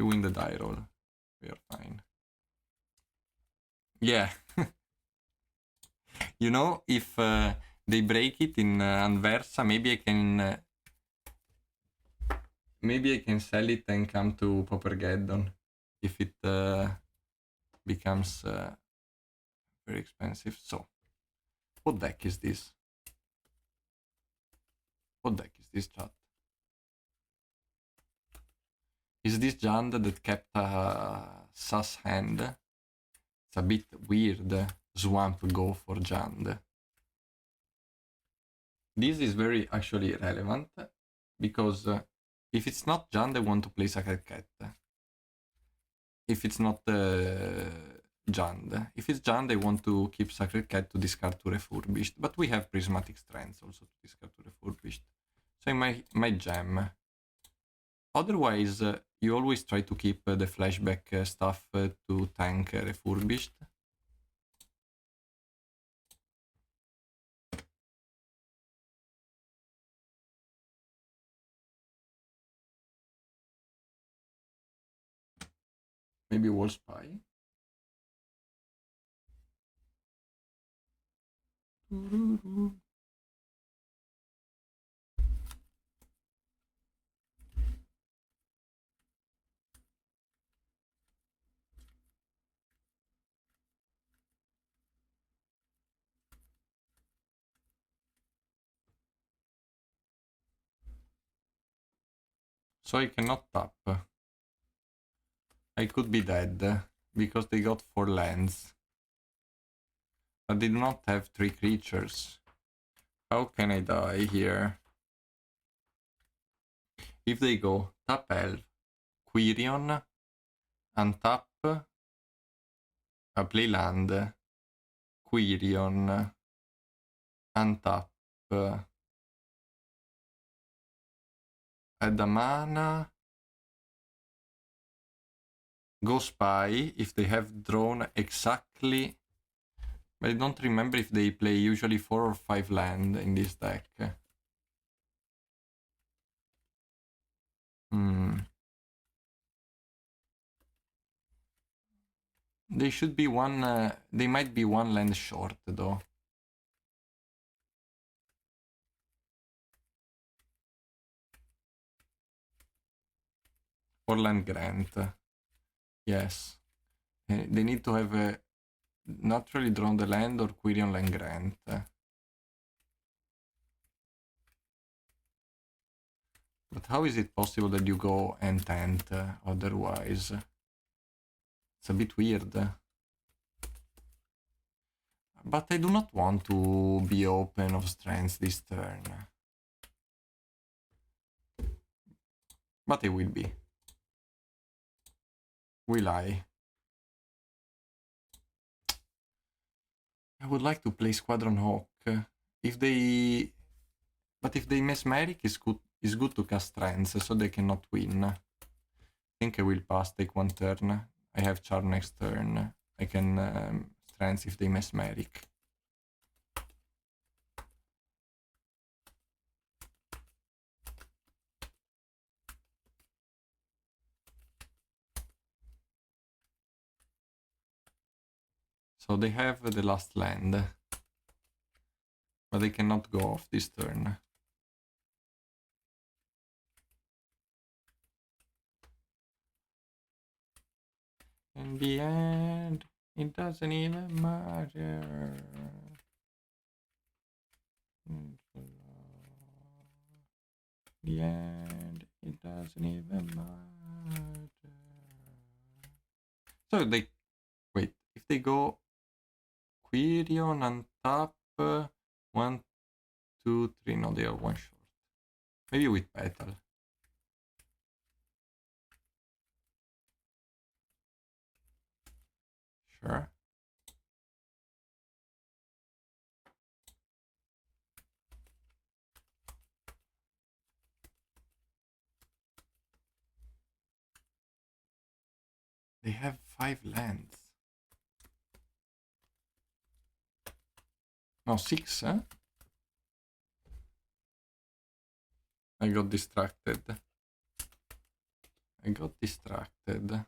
We win the die roll. We are fine. Yeah. You know, if they break it in Anversa, maybe I can... maybe I can sell it and come to Paupergeddon. If it becomes very expensive. So, what deck is this? What deck is this, chat? Is this Jand that kept a sus hand? It's a bit weird. Swamp go for Jand. This is very actually relevant because if it's not Jand, I want to play Sacred Cat. If it's not Jand. If it's Jand, I want to keep Sacred Cat to discard to Refurbished. But we have Prismatic Strengths also to discard to Refurbished. So I might jam. Otherwise, you always try to keep the flashback stuff to tank Refurbished. Maybe Wall Spy. So I cannot tap. I could be dead because they got 4 lands. But they do not have 3 creatures. How can I die here? If they go tap Elf, Quirion, untap, play land, Quirion, untap, add a mana, go spy if they have drawn exactly. But I don't remember if they play usually 4 or 5 land in this deck. They should be one. They might be 1 land short though. Or land grant. Yes. They need to have naturally drawn the land or Quirion land grant. But how is it possible that you go Entent otherwise? It's a bit weird. But I do not want to be open of strengths this turn. But I will be. Will I? I would like to play Squadron Hawk. If they... But if they Mesmeric, it's good to cast strengths, so they cannot win. I think I will pass, take 1 turn. I have Charm next turn. I can strengths if they Mesmeric. So they have the last land. But they cannot go off this turn. In the end, it doesn't even matter. In the end, it doesn't even matter. So they... Wait, if they go Quirion and tap 1, 2, 3, no, they are 1 short. Maybe with Petal. Sure. They have 5 lands. No, 6, huh? I got distracted. I got distracted.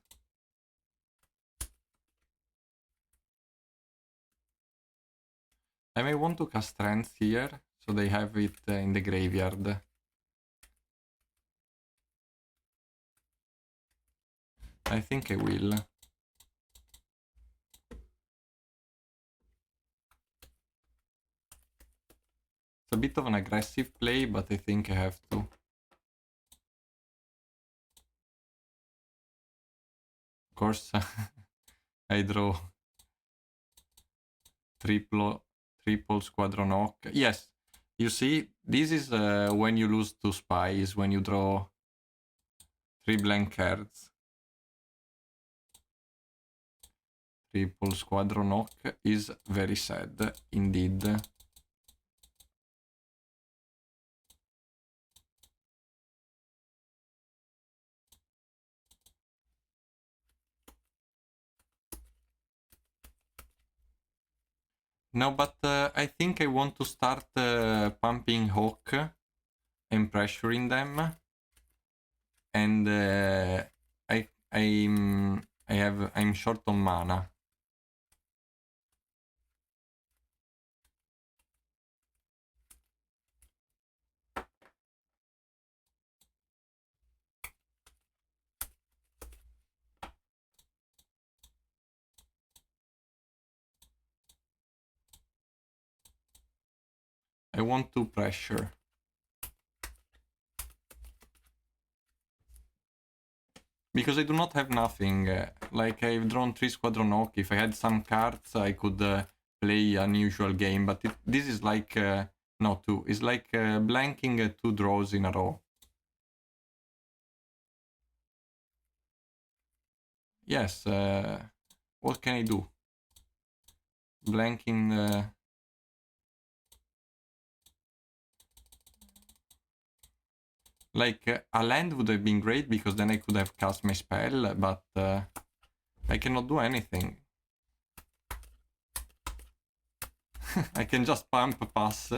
I may want to cast Strength here, so they have it in the graveyard. I think I will. It's a bit of an aggressive play, but I think I have to. Of course, I draw triple Squadron Knock. Yes, you see, this is when you lose 2 spies, when you draw 3 blank cards. Triple Squadron Knock is very sad, indeed. No, but I think I want to start pumping Hawk and pressuring them. And I'm short on mana. I want to pressure. Because I do not have nothing. Like, I've drawn 3 Squadron Oak. If I had some cards, I could play an usual game. But this is like... no, 2. It's like blanking 2 draws in a row. Yes, what can I do? Blanking... Like, a land would have been great, because then I could have cast my spell, but I cannot do anything. I can just pump pass.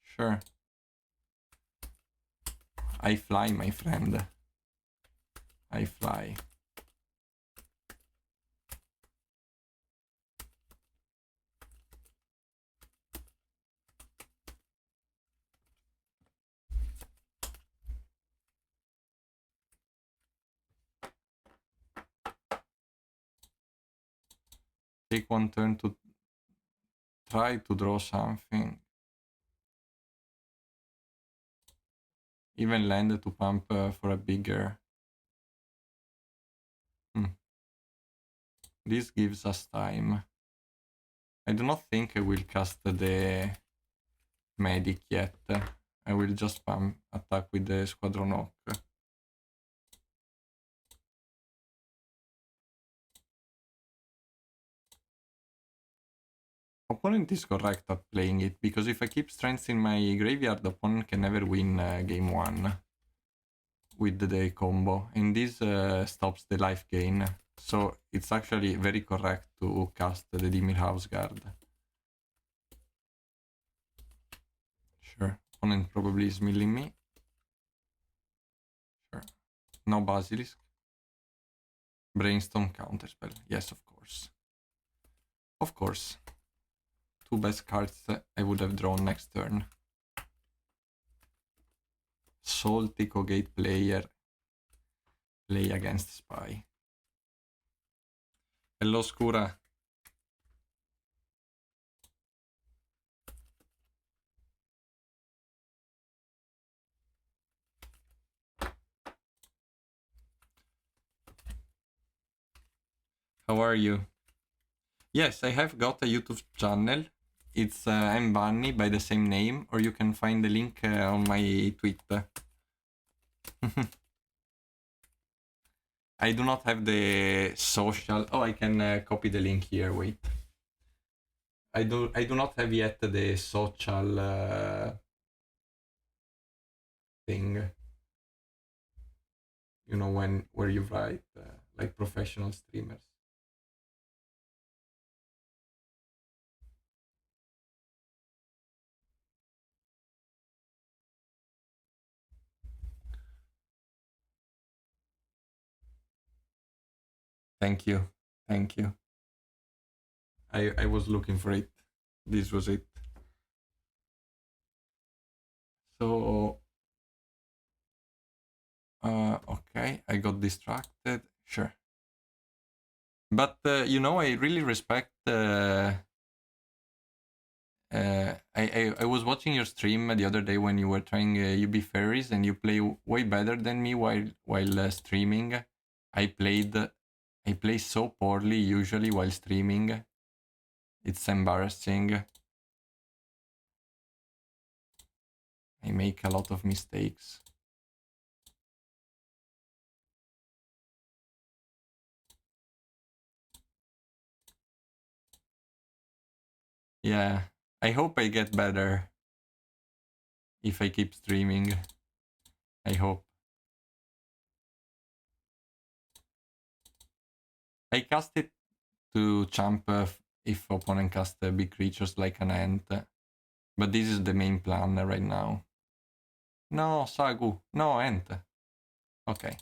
Sure. I fly, my friend. I fly. Take 1 turn to try to draw something. Even land to pump for a bigger. This gives us time. I do not think I will cast the medic yet. I will just pump attack with the Squadron Oak. Opponent is correct at playing it, because if I keep strengths in my graveyard, opponent can never win game 1 with the combo, and this stops the life gain. So it's actually very correct to cast the Dimir House Guard. Sure, opponent probably is milling me. Sure, no Basilisk. Brainstorm counterspell, yes, of course. Of course. 2 best cards I would have drawn next turn. Salty Kogate player. Play against Spy. Hello, Skura. How are you? Yes, I have got a YouTube channel. It's I'm Bunny by the same name, or you can find the link on my Twitter. I do not have the social. Oh, I can copy the link here. Wait. I do not have yet the social thing. You know, where you write like professional streamers. Thank you. Thank you. I was looking for it. This was it. So, okay, I got distracted. Sure. But, I really respect... I was watching your stream the other day when you were trying UB Fairies, and you play way better than me while streaming. I play so poorly usually while streaming. It's embarrassing. I make a lot of mistakes. Yeah, I hope I get better if I keep streaming. I hope. I cast it to champ if opponent casts big creatures like an ant. But this is the main plan right now. No, Sagu. No, ant. Okay.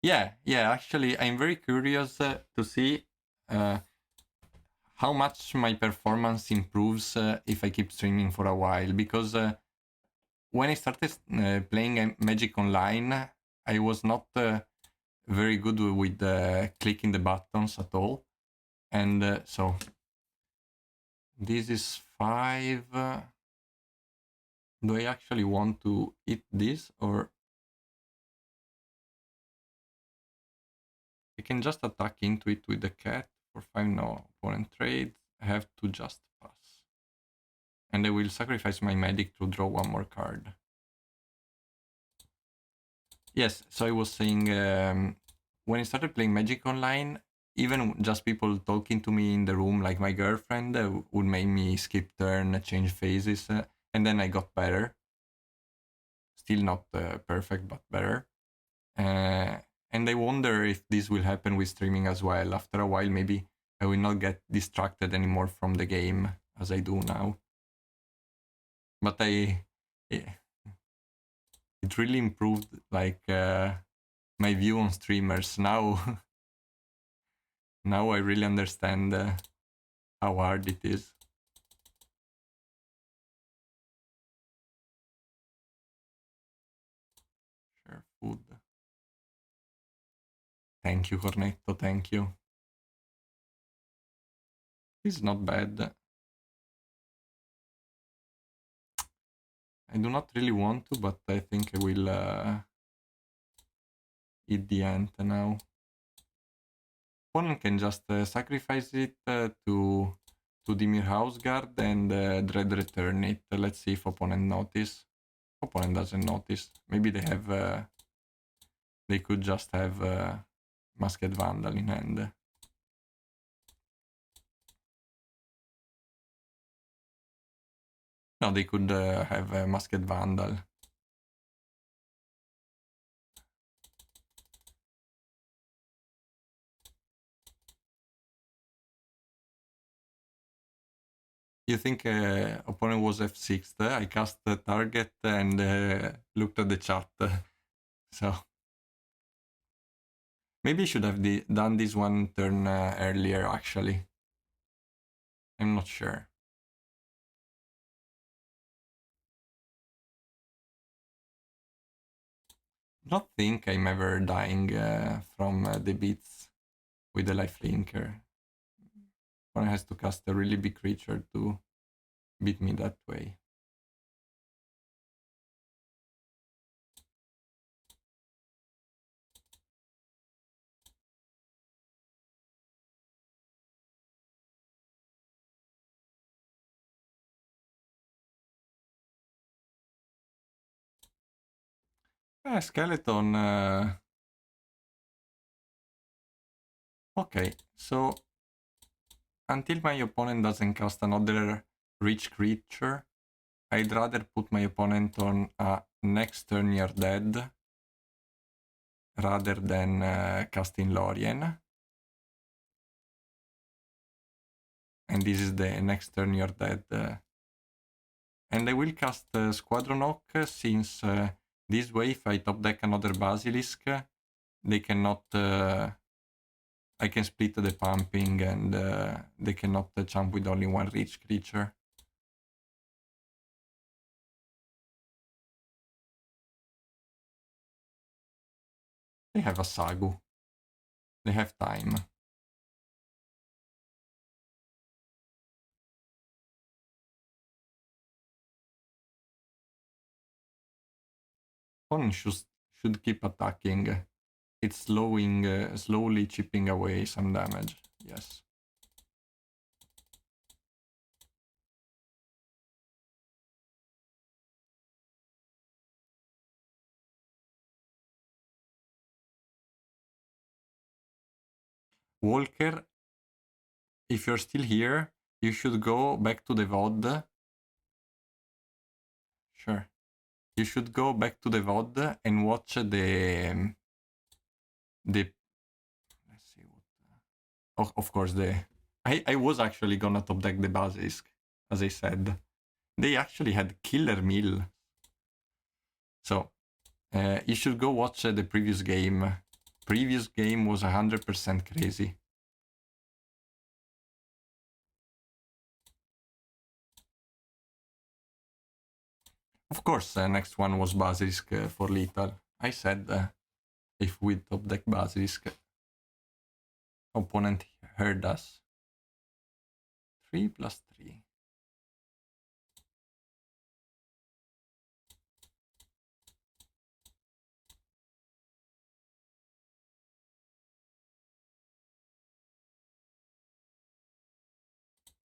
Yeah, actually, I'm very curious to see how much my performance improves if I keep streaming for a while. Because when I started playing Magic Online, I was not very good with clicking the buttons at all. And so, this is 5. Do I actually want to eat this, or I can just attack into it with the cat for 5? No, opponent trade. I have to just pass. And I will sacrifice my medic to draw one more card. Yes, so I was saying, when I started playing Magic Online, even just people talking to me in the room, like my girlfriend, would make me skip turn, change phases, and then I got better. Still not perfect, but better. And I wonder if this will happen with streaming as well. After a while, maybe I will not get distracted anymore from the game as I do now. But it really improved, like, my view on streamers. Now I really understand how hard it is. Share food. Thank you, Cornetto. Thank you. It's not bad. I do not really want to, but I think I will eat the ant now. Opponent can just sacrifice it to Dimir Houseguard and Dread return it. Let's see if opponent notice. Opponent doesn't notice. Maybe they have... they could just have Masked Vandal in hand. No, they could have Masked Vandal. You think opponent was F6? I cast the target and looked at the chat. So maybe I should have done this one turn earlier, actually. I'm not sure. Don't think I'm ever dying from the beats with the lifelinker. One has to cast a really big creature to beat me that way. Skeleton. Okay, so until my opponent doesn't cast another rich creature, I'd rather put my opponent on a next turn you're dead rather than casting Lorien. And this is the next turn you're dead. And I will cast Squadron Oak since This way, if I top deck another Basilisk, they cannot... I can split the pumping and they cannot jump with only one rich creature. They have a Sagu. They have time. Opponent should keep attacking. It's slowly chipping away some damage. Yes. Walker, if you're still here, you should go back to the VOD. Sure. You should go back to the VOD and watch the let's see what of course I was actually gonna top deck the Basilisk, as I said. They actually had killer mill. So you should go watch the previous game. Previous game was 100% crazy. Of course, next one was Basilisk for lethal. I said if we top deck Basilisk, opponent heard us. 3+3.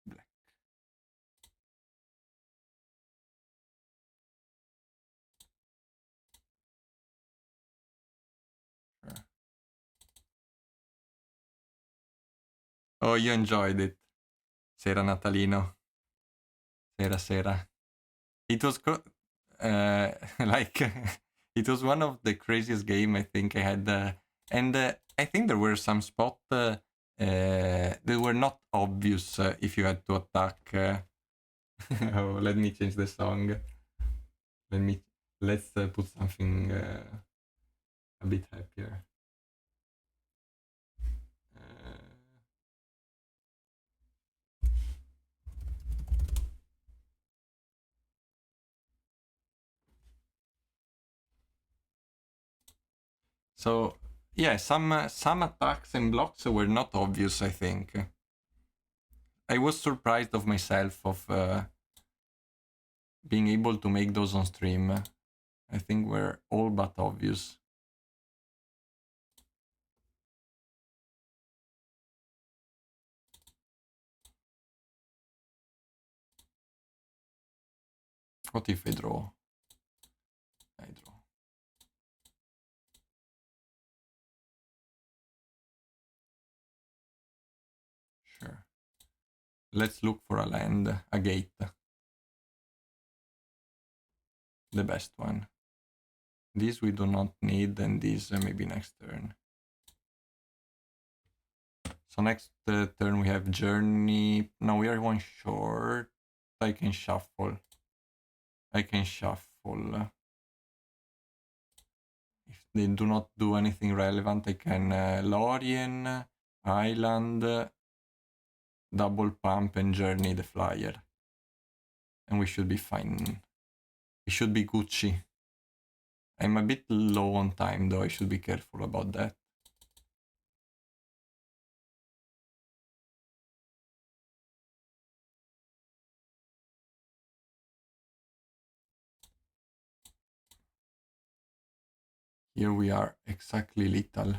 Black. Sure. Oh, you enjoyed it. Sera Natalino. Sera. It was like it was one of the craziest game I think I had, and I think there were some spots that were not obvious if you had to attack. Oh, let me change the song. Let's put something a bit happier. So yeah, some attacks and blocks were not obvious. I think I was surprised of myself of being able to make those on stream. I think were all but obvious. What if I draw? I draw. Sure. Let's look for a land, a gate. The best one. This we do not need, and this maybe next turn. So next turn we have Journey. No, we are one short. I can shuffle. If they do not do anything relevant, I can Lorien, Island, double pump, and Journey the flyer. And we should be fine. We should be Gucci. I'm a bit low on time though, I should be careful about that. Here we are, exactly lethal.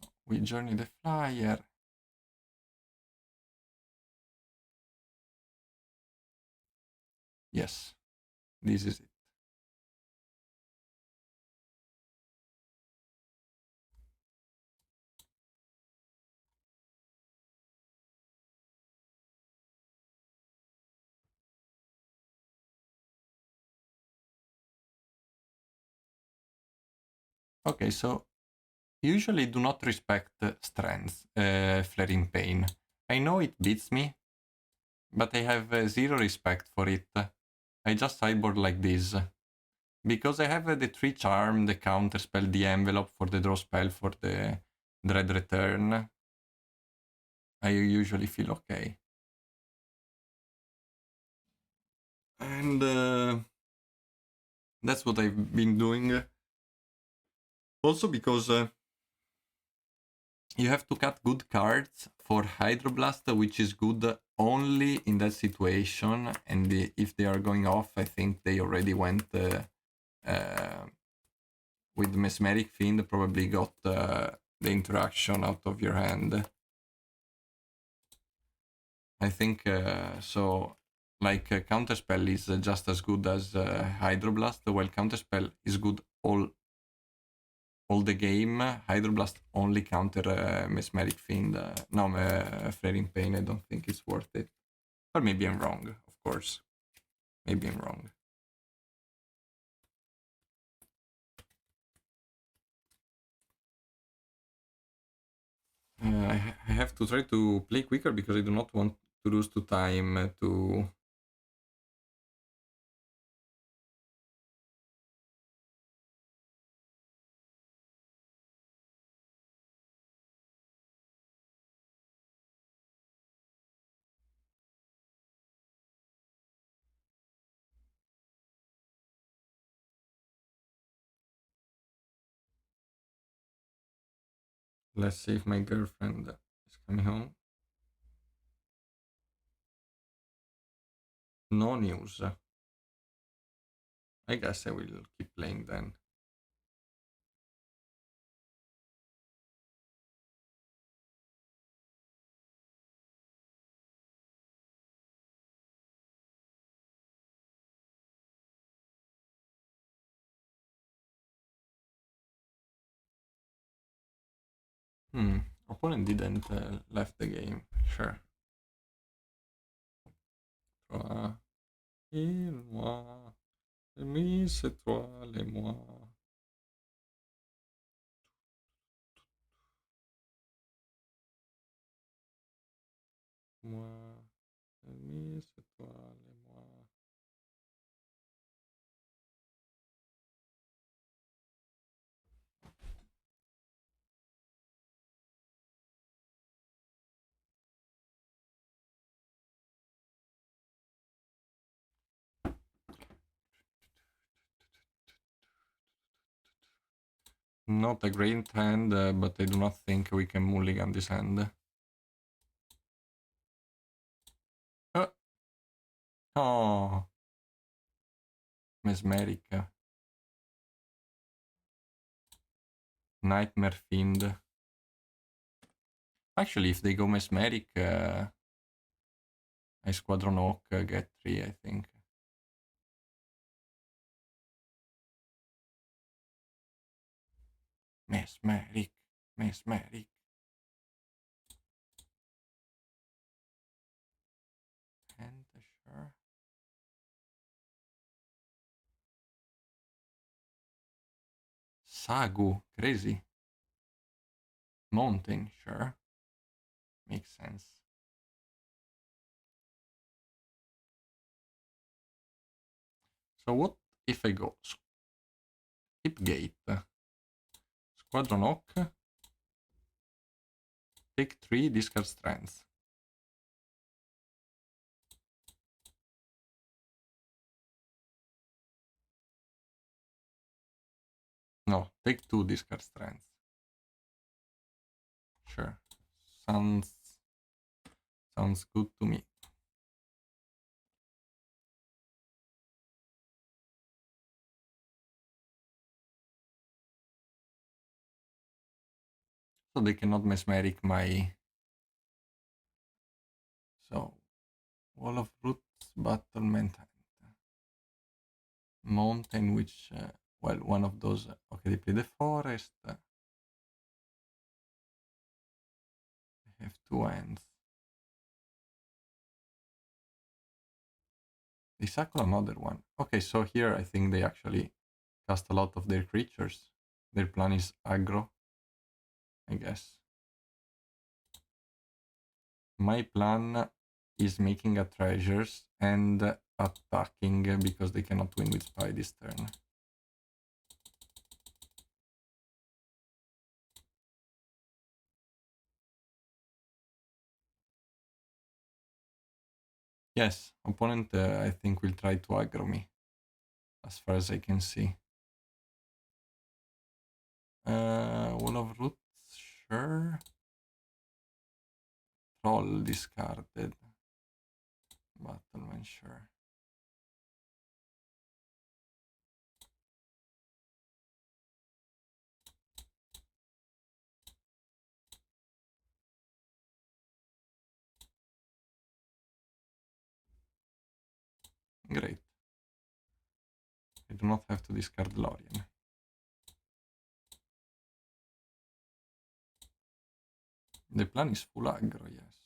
So we Journey the flyer. Yes, this is it. Okay, so usually do not respect strength, Flaring Pain. I know it beats me, But I have zero respect for it. I just sideboard like this. Because I have the 3 charm, the counter spell, the envelope for the draw spell, for the dread return, I usually feel okay. And that's what I've been doing. Also because you have to cut good cards for Hydroblast, which is good only in that situation. And if they are going off, I think they already went with Mesmeric Fiend, probably got the interaction out of your hand. I think so. Like Counterspell is just as good as Hydroblast, while Counterspell is good all the game. Hydroblast only counter Mesmeric Fiend. No, Flaring Pain, I don't think it's worth it. Or maybe I'm wrong, of course. Maybe I'm wrong. I have to try to play quicker because I do not want to lose to time to... Let's see if my girlfriend is coming home. No news. I guess I will keep playing then. Opponent didn't left the game. Sure. Il-moi, mi c'est toi, les moi. Moi, mi c'est toi, les moi. Not a great hand, but I do not think we can mulligan this hand. Oh, Mesmeric. Nightmare Fiend. Actually, if they go Mesmeric, I Squadron Oak get 3, I think. Mesmeric. Mesmeric. And sure. Sagu, crazy. Mountain, sure. Makes sense. So what if I go Skipgate, Squadron Oak, take 3, discard Strength. No, take 2, discard Strength. Sure. Sounds good to me. So they cannot Mesmeric my... So, Wall of Roots, Battlement, Mountain, which... well, one of those... Okay, they play the Forest. They have 2 hands. They suckle another one. Okay, so here I think they actually cast a lot of their creatures. Their plan is aggro, I guess. My plan is making a treasures and attacking because they cannot win with spy this turn. Yes, opponent I think will try to aggro me, as far as I can see. Wall of Roots, sure. Troll discarded. Battleman, sure. Great. I do not have to discard Lorien. The plan is full aggro, yes.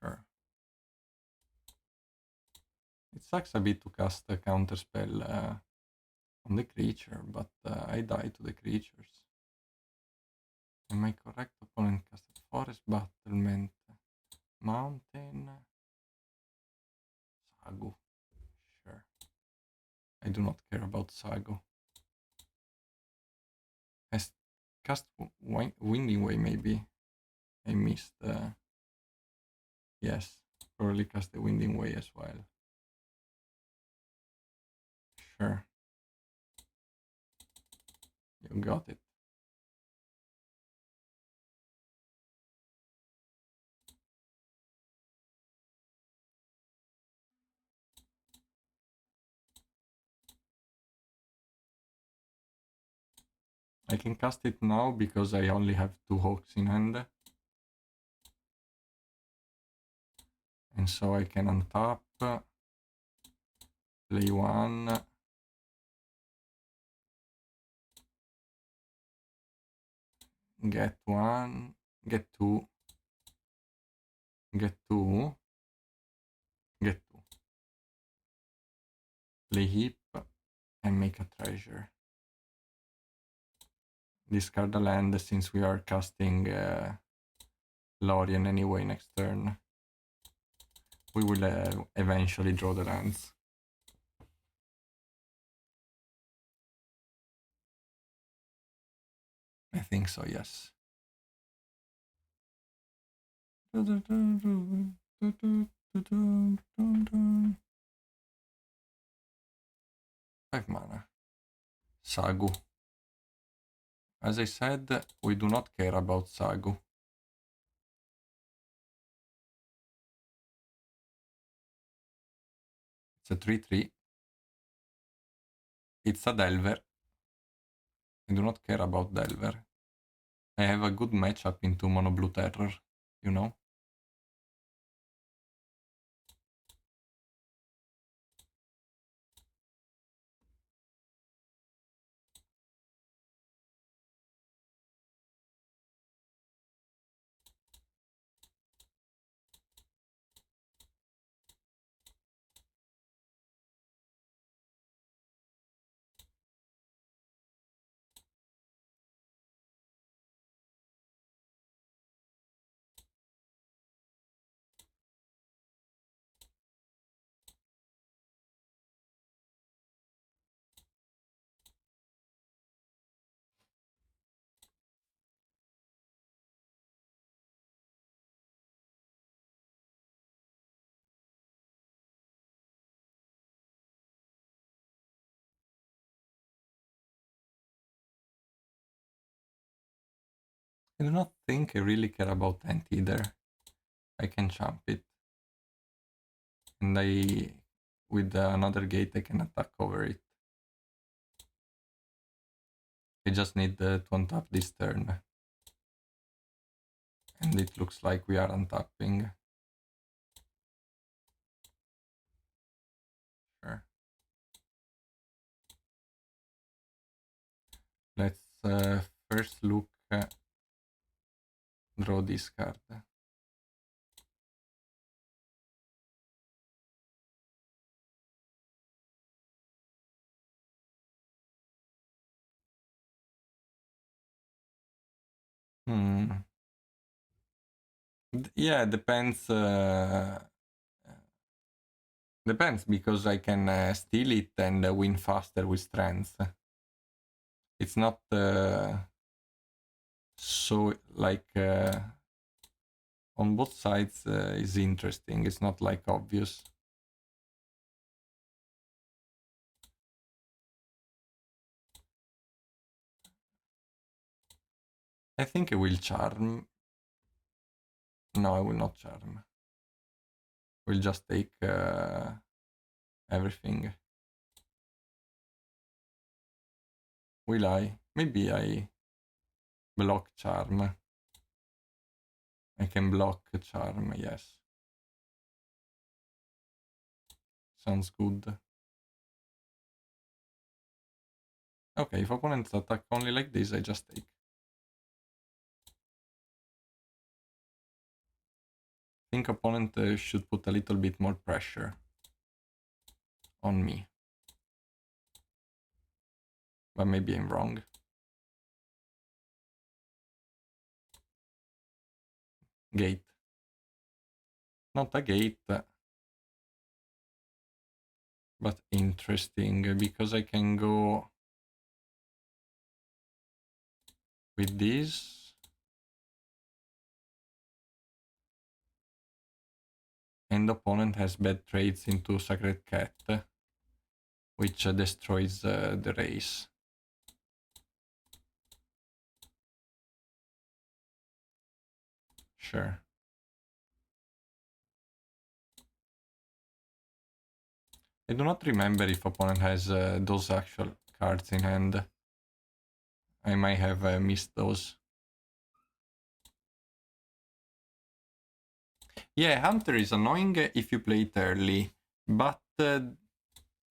Sure. It sucks a bit to cast a counter spell on the creature, but I die to the creatures. Am I correct? Opponent casted Forest, Battlement, Mountain, Sagu. Sure. I do not care about Sagu. I cast Winding Way, maybe. I missed. Yes, probably cast the Winding Way as well. Sure. You got it. I can cast it now because I only have 2 Hawks in hand. And so I can untap, play 1, get 1, get 2, get 2, get 2. Play Heap and make a treasure. Discard a land since we are casting Lorien anyway next turn. We will eventually draw the lands. I think so, yes. 5 mana. Sagu. As I said, we do not care about Sagu. It's a 3/3. It's a Delver. I do not care about Delver. I have a good matchup into Mono Blue Terror, you know? I do not think I really care about Ant either. I can jump it. And with another gate, I can attack over it. I just need to untap this turn. And it looks like we are untapping. Sure. Let's first look, draw this card. Yeah, depends. Depends, because I can steal it and win faster with strength. It's not so like on both sides is interesting. It's not like obvious. I think I will charm. No, I will not charm. We'll just take everything. Will I? Maybe I block charm. I can block charm, yes. Sounds good. Okay, if opponents attack only like this, I just take. I think opponent should put a little bit more pressure on me. But maybe I'm wrong. Gate. Not a gate, but interesting, because I can go with this. And opponent has bad trades into Sacred Cat, which destroys the race. Sure. I do not remember if opponent has those actual cards in hand. I might have missed those. Yeah, Hunter is annoying if you play it early, but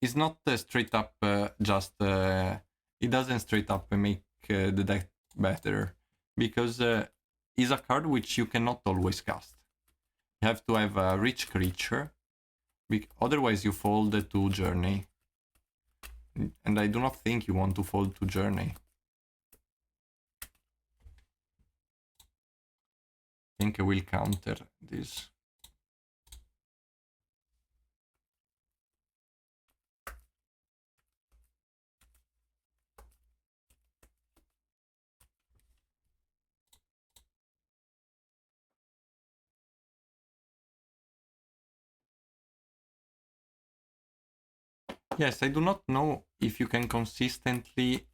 it's not straight up just... it doesn't straight up make the deck better, because it's a card which you cannot always cast. You have to have a rich creature, otherwise you fold to Journey. And I do not think you want to fold to Journey. I think I will counter this. Yes, I do not know if you can consistently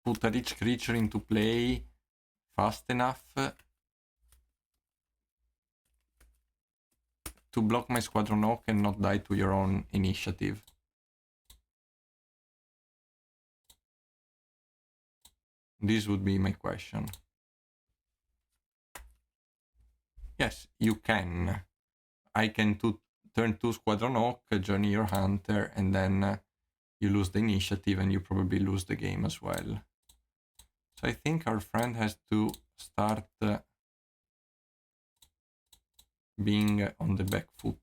put a rich creature into play fast enough to block my Squadron Oak and not die to your own initiative. This would be my question. Yes, you can. I can turn 2 Squadron Oak, Journey your Hunter, and then you lose the initiative and you probably lose the game as well. So I think our friend has to start being on the back foot.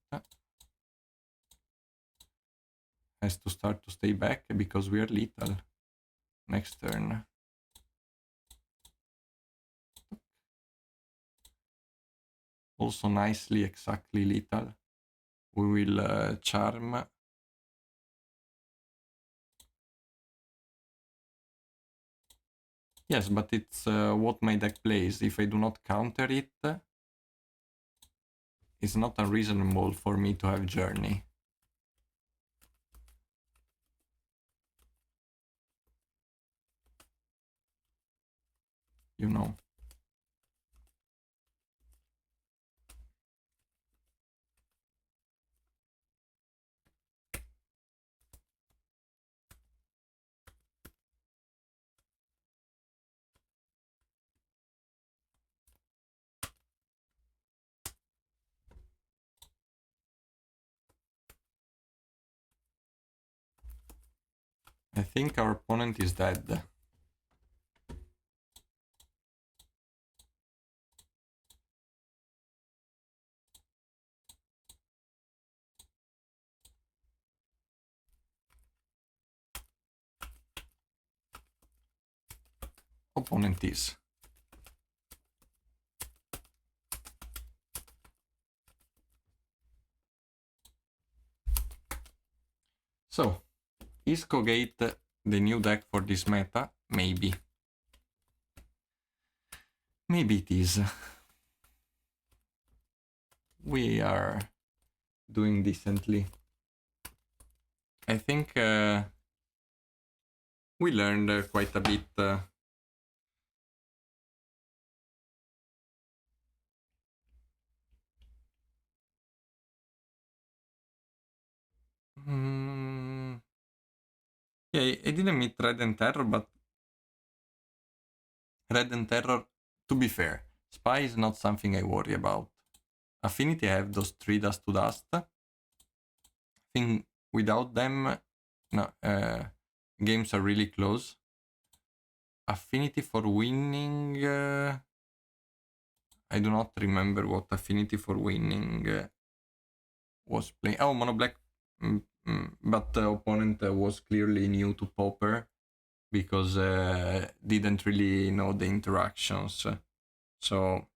Has to start to stay back because we are lethal next turn. Also nicely, exactly lethal. We will charm. Yes, but it's what my deck plays. If I do not counter it, it's not unreasonable for me to have Journey. You know. I think our opponent is dead. Opponent is. So, is Kogate the new deck for this meta? Maybe. Maybe it is. We are doing decently. I think we learned quite a bit. Yeah, I didn't meet Red and Terror, but Red and Terror, to be fair, Spy is not something I worry about. Affinity, I have those 3 Dust to Dust. I think without them, no, games are really close. Affinity for winning, I do not remember what Affinity for winning was playing. Oh, Mono Black, but the opponent was clearly new to Pauper because didn't really know the interactions. So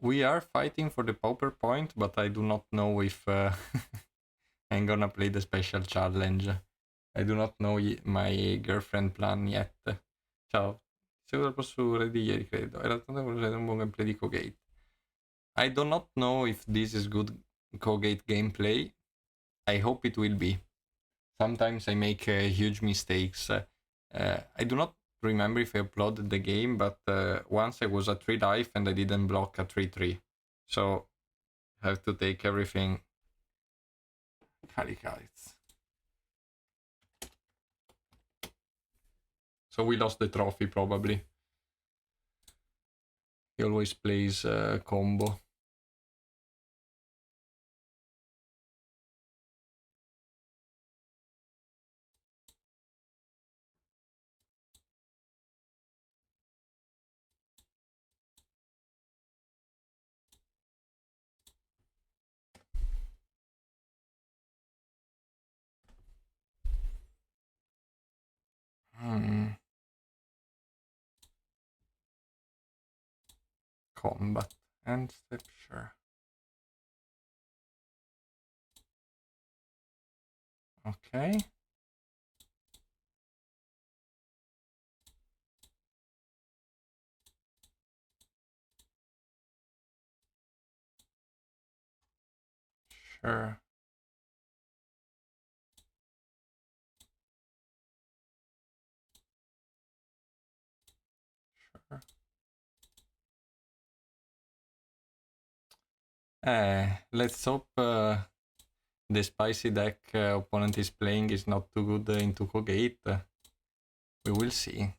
we are fighting for the Pauper point, but I do not know if I'm gonna play the special challenge. I do not know my girlfriend plan yet. Ciao. Seguo il posto ready ieri, credo. Era tanto un buon gameplay di Kogate. I do not know if this is good Kogate gameplay. I hope it will be. Sometimes I make huge mistakes. I do not remember if I uploaded the game, but once I was at 3 life and I didn't block a 3-3. So I have to take everything. Calicates. So we lost the trophy probably. He always plays combo. Combat and step, sure. Okay. Sure. Sure. Let's hope the spicy deck opponent is playing is not too good into Kogate. We will see.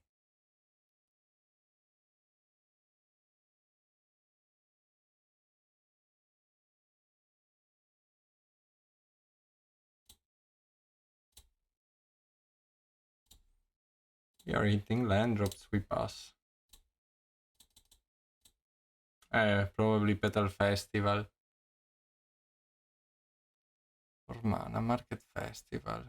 We are hitting land drops, we pass. Probably Petal Festival. Or mana, Market Festival.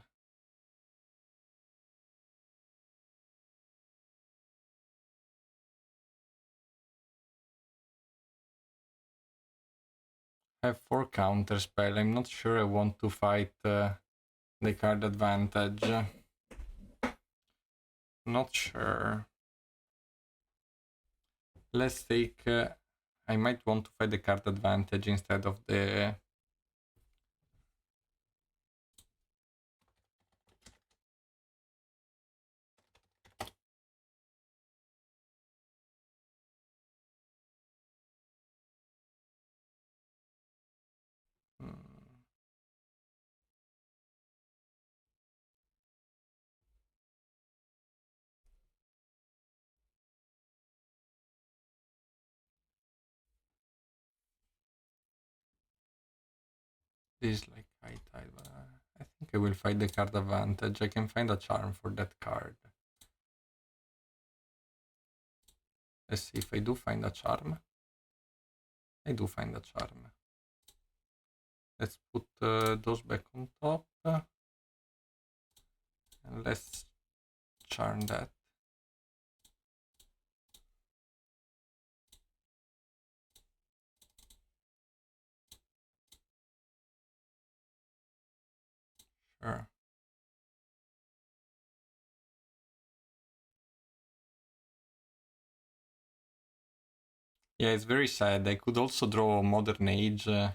I have 4 counter spell. I'm not sure I want to fight the card advantage. Not sure. Let's take... I might want to fight the card advantage instead of the... This is like high tide, but I think I will fight the card advantage. I can find a charm for that card. Let's see if I do find a charm. I do find a charm. Let's put those back on top. And let's charm that. Yeah, it's very sad. I could also draw Modern Age in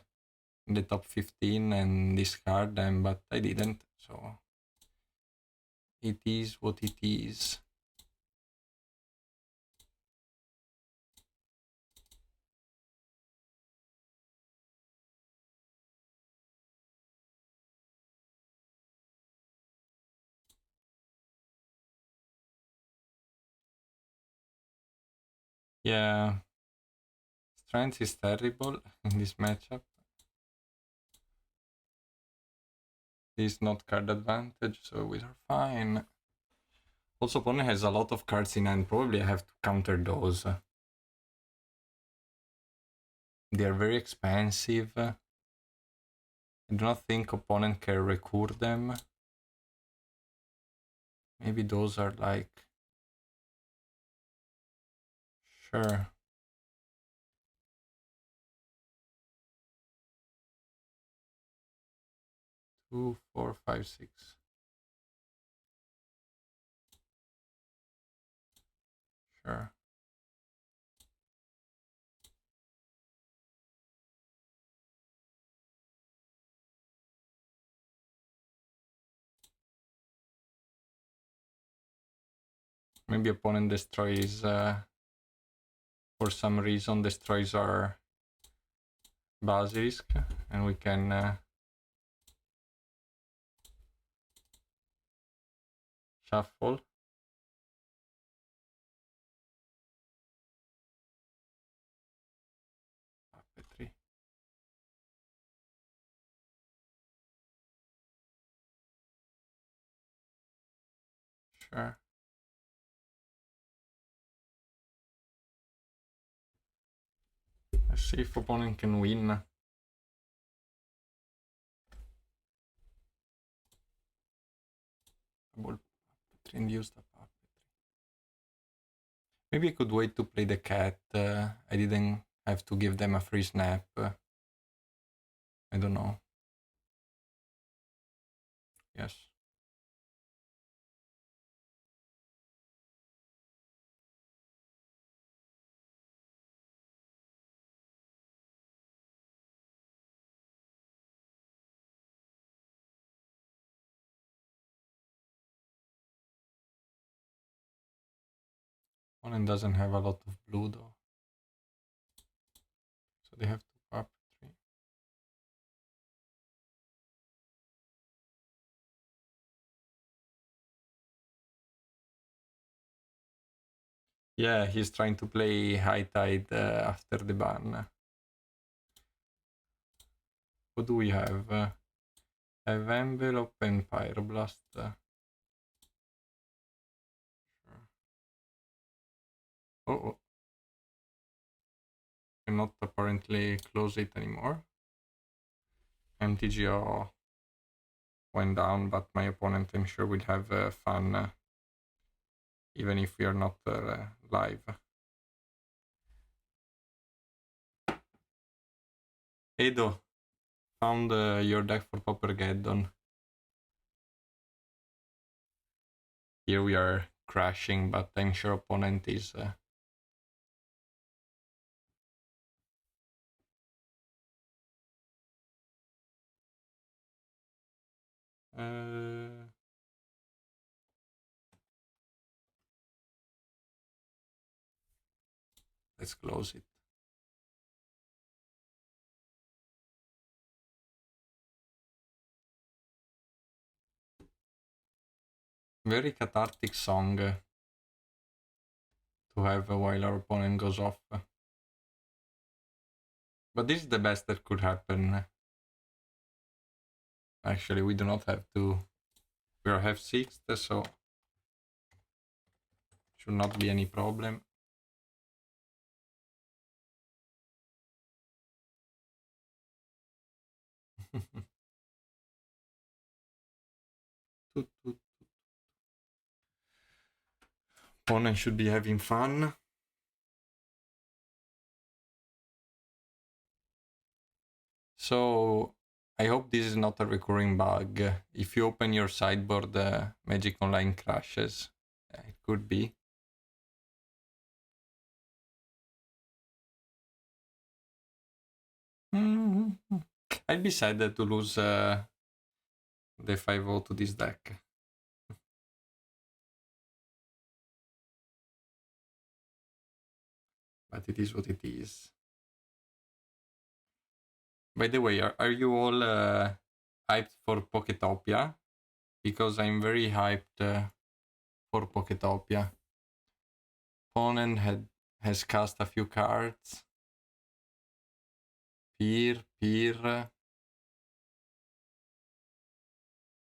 the top 15 and discard them, but I didn't, so it is what it is. Yeah, strength is terrible in this matchup. This is not card advantage, so we are fine. Also, opponent has a lot of cards in hand. Probably I have to counter those. They are very expensive. I do not think opponent can recur them. Maybe those are like... Sure. 2, 4, 5, 6. Sure. Maybe opponent destroys... for some reason destroys our Basilisk, and we can shuffle. Puppetry. Sure. Let's see if opponent can win. Double puppetry and use the puppetry. Maybe I could wait to play the cat. I didn't have to give them a free snap. I don't know. Yes. Opponent doesn't have a lot of blue though. So they have to puppetry. Yeah, he's trying to play High Tide after the ban. What do we have? Have Envelope and Pyroblast. Sure. Oh, cannot apparently close it anymore. MTG went down, but my opponent, I'm sure, will have fun, even if we are not live. Edo, found your deck for Pauper. Here we are crashing, but I'm sure opponent is... let's close it. Very cathartic song to have while our opponent goes off. But this is the best that could happen. Actually, we do not have to... We have 6th, so should not be any problem. Opponent should be having fun. So I hope this is not a recurring bug. If you open your sideboard, Magic Online crashes. It could be. I'd be sad to lose the 5-0 to this deck. But it is what it is. By the way, are you all hyped for Poketopia? Because I'm very hyped for Poketopia. Opponent has cast a few cards. Peer,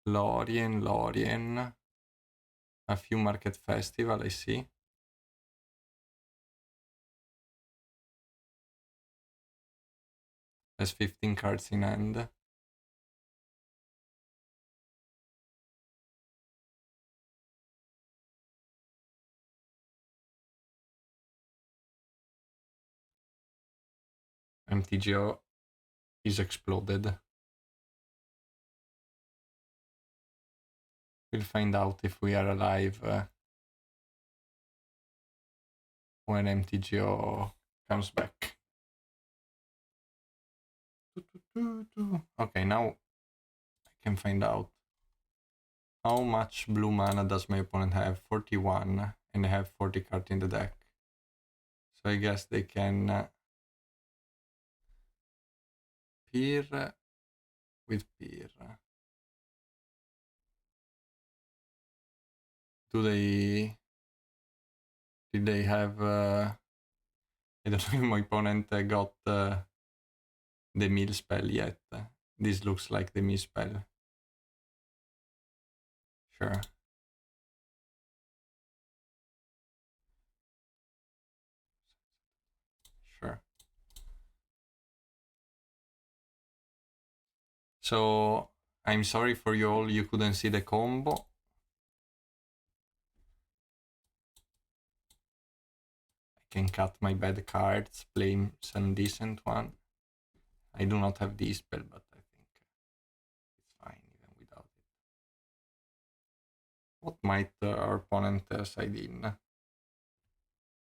Lorien. A few Market Festival, I see. Has 15 cards in hand. MTGO is exploded. We'll find out if we are alive when MTGO comes back. Okay, now I can find out. How much blue mana does my opponent have? 41, and I have 40 cards in the deck. So I guess they can peer with peer. Did they have I don't know if my opponent got the mill spell yet. This looks like the mill spell. Sure. Sure. So I'm sorry for you all, you couldn't see the combo. I can cut my bad cards, play some decent one. I do not have this spell, but I think it's fine even without it. What might our opponent side in?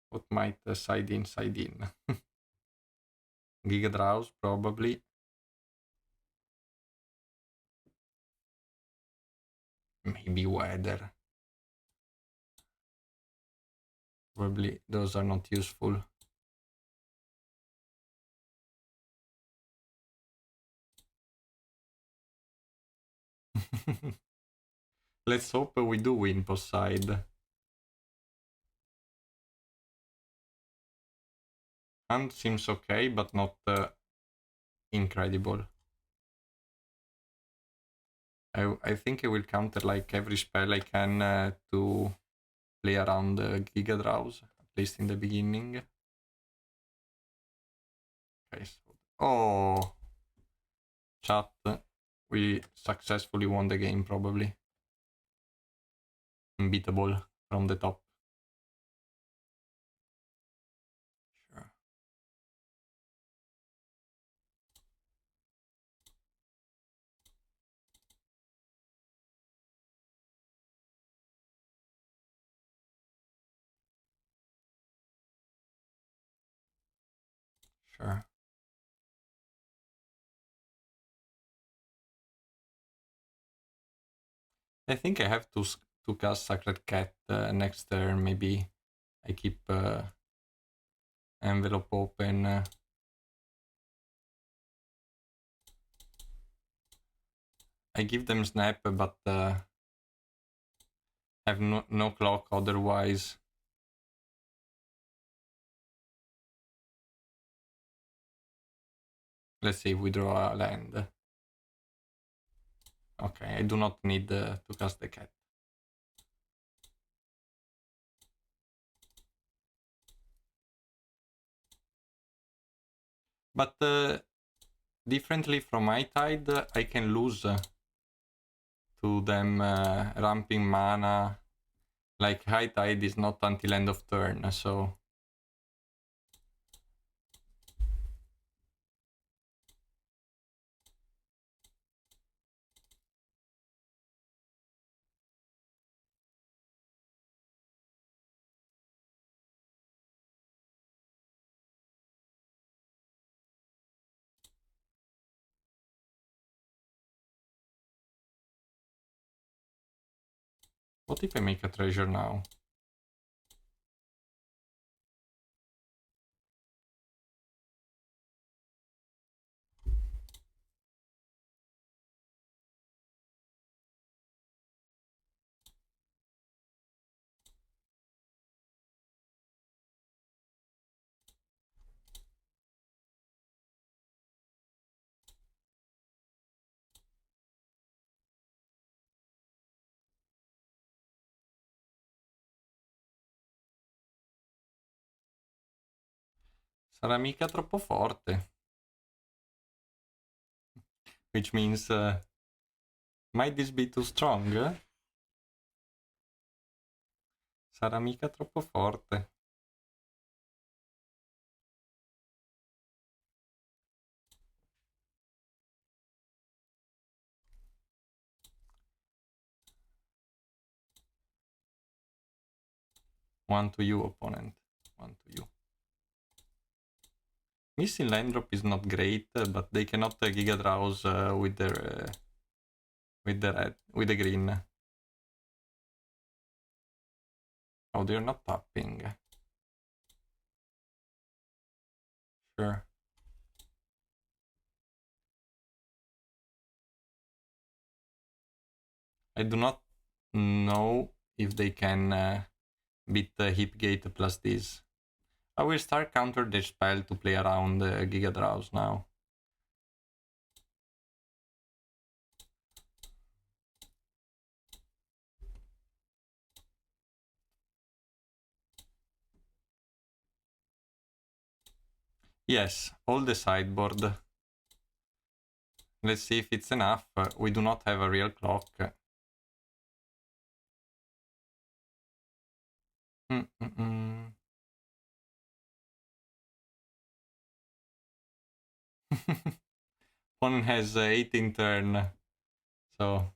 What might side in? Giga Draws, probably. Maybe Weather. Probably those are not useful. Let's hope we do win post side. Hand seems okay, but not incredible. I think I will counter like every spell I can to play around Giga Draws, at least in the beginning. Okay, so oh, chat, we successfully won the game probably. Unbeatable from the top. Sure. Sure. I think I have to cast Sacred Cat next turn. Maybe I keep envelope open. I give them snap, but have no clock otherwise. Let's see if we draw a land. Okay, I do not need to cast the cat. But differently from my tide, I can lose to them ramping mana. Like high tide is not until end of turn, so What if I make a treasure now? Sarà mica troppo forte. Which means, might this be too strong? Sarà mica troppo forte. One to you, opponent. One to you. Missing land drop is not great, but they cannot Giga Draws with their with the green. Oh, they're not tapping. Sure. I do not know if they can beat Hipgate plus this. I will start counter their spell to play around Giga Draws now. Yes, all the sideboard. Let's see if it's enough. We do not have a real clock. Opponent has 8 in turn, so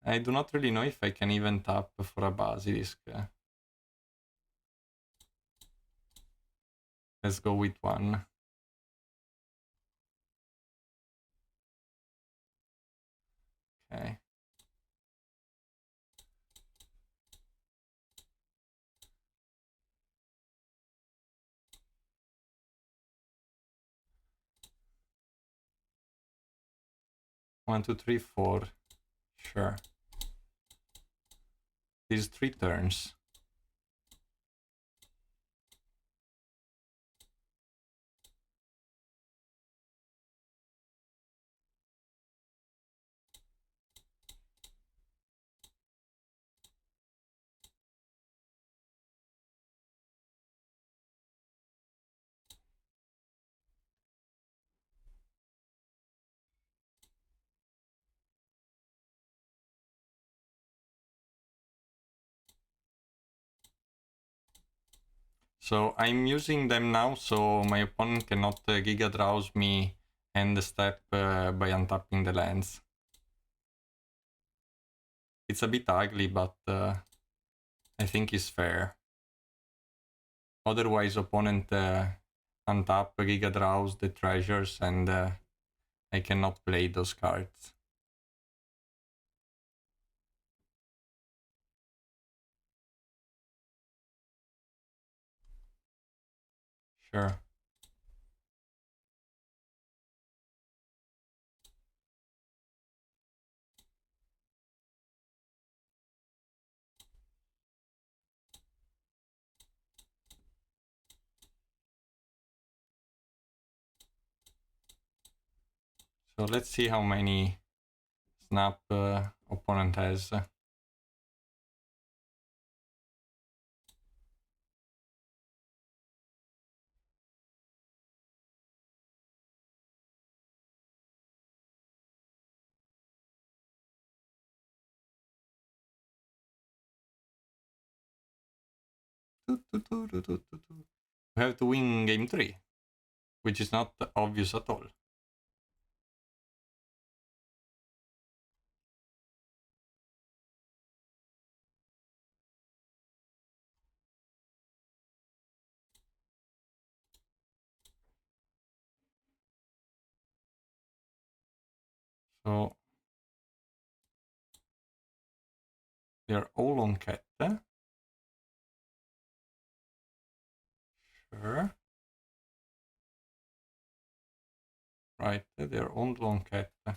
I do not really know if I can even tap for a Basilisk. Let's go with one. Okay. One, two, three, four. Sure. These 3 turns. So I'm using them now, so my opponent cannot Giga Draws me and step by untapping the lands. It's a bit ugly, but I think it's fair. Otherwise, opponent untap Giga Draws the treasures, and I cannot play those cards. Sure. So let's see how many snap opponent has. We have to win game 3, which is not obvious at all. So They're all on cat. Sure. Right, they're on long cat. Sure.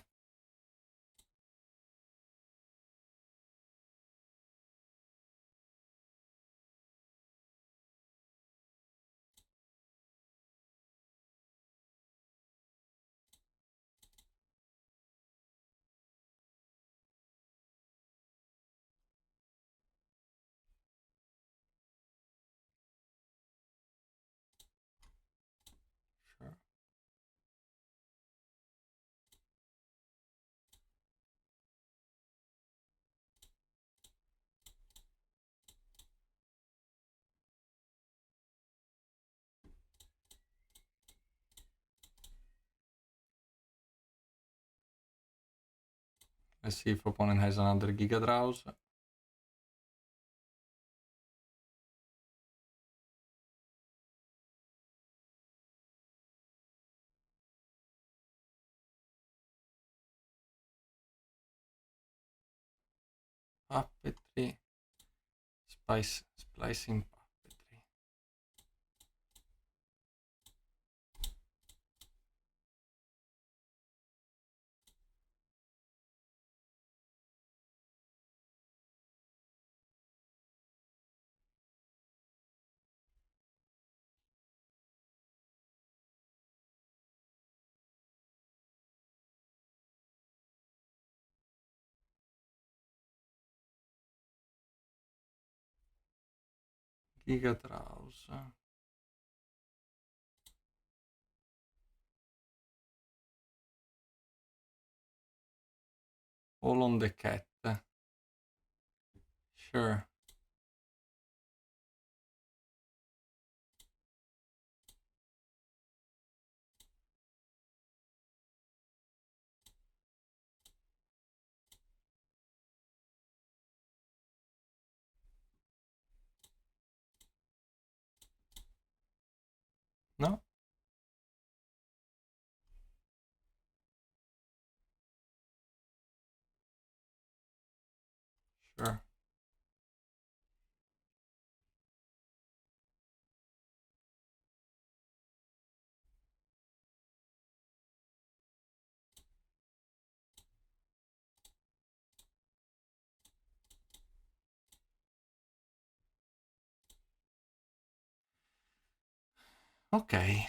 Let's see if opponent has another Giga Drowse. Puppetry. Splicing puppetry. Giga Drowse. All on the cat. Sure. No? Sure. Okay.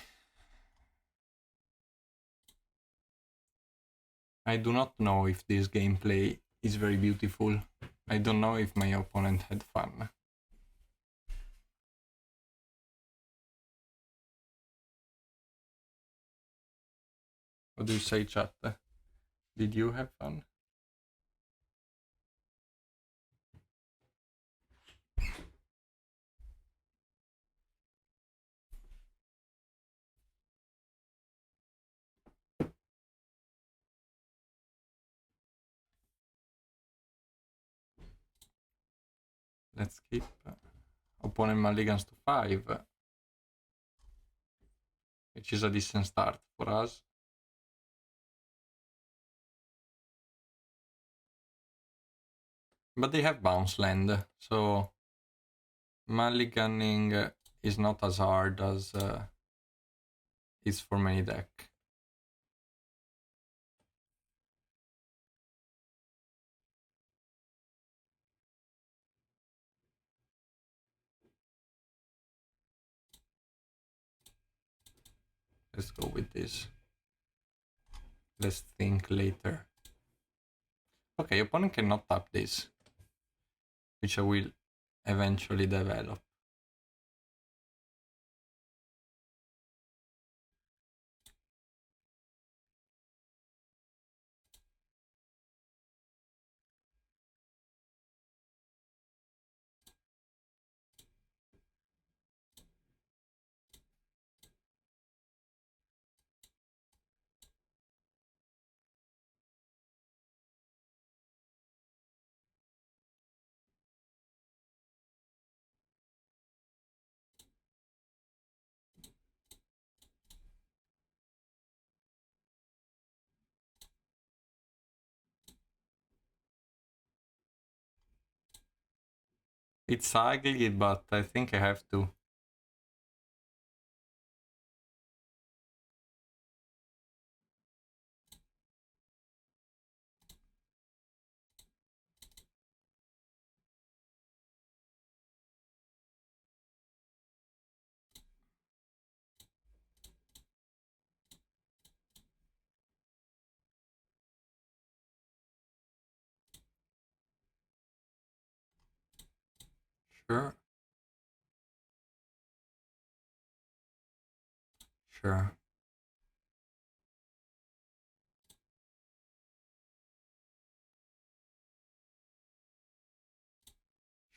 I do not know if this gameplay is very beautiful. I don't know if my opponent had fun. What do you say, chat? Did you have fun? Let's keep opponent mulligans to 5, which is a decent start for us. But they have bounce land, so mulliganing is not as hard as is for many deck. Let's go with this. Let's think later. Okay, opponent cannot tap this, which I will eventually develop. It's ugly, but I think I have to. Sure. Sure.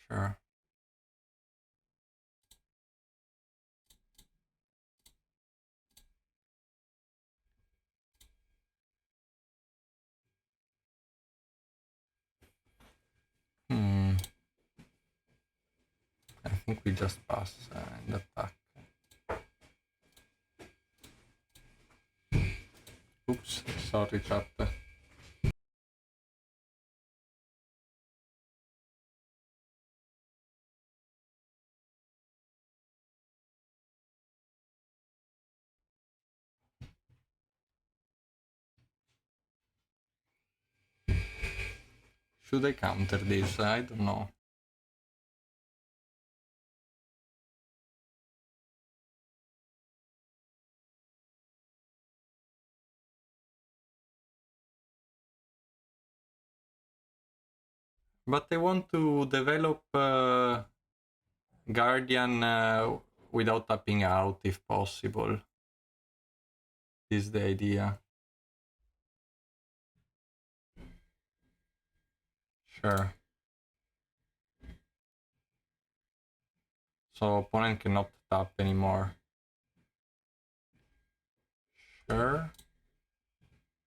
Sure. Hmm. I think we just pass and attack. Oops, sorry chat. Should I counter this? I don't know. But I want to develop Guardian without tapping out if possible. Is the idea. Sure. So opponent cannot tap anymore. Sure.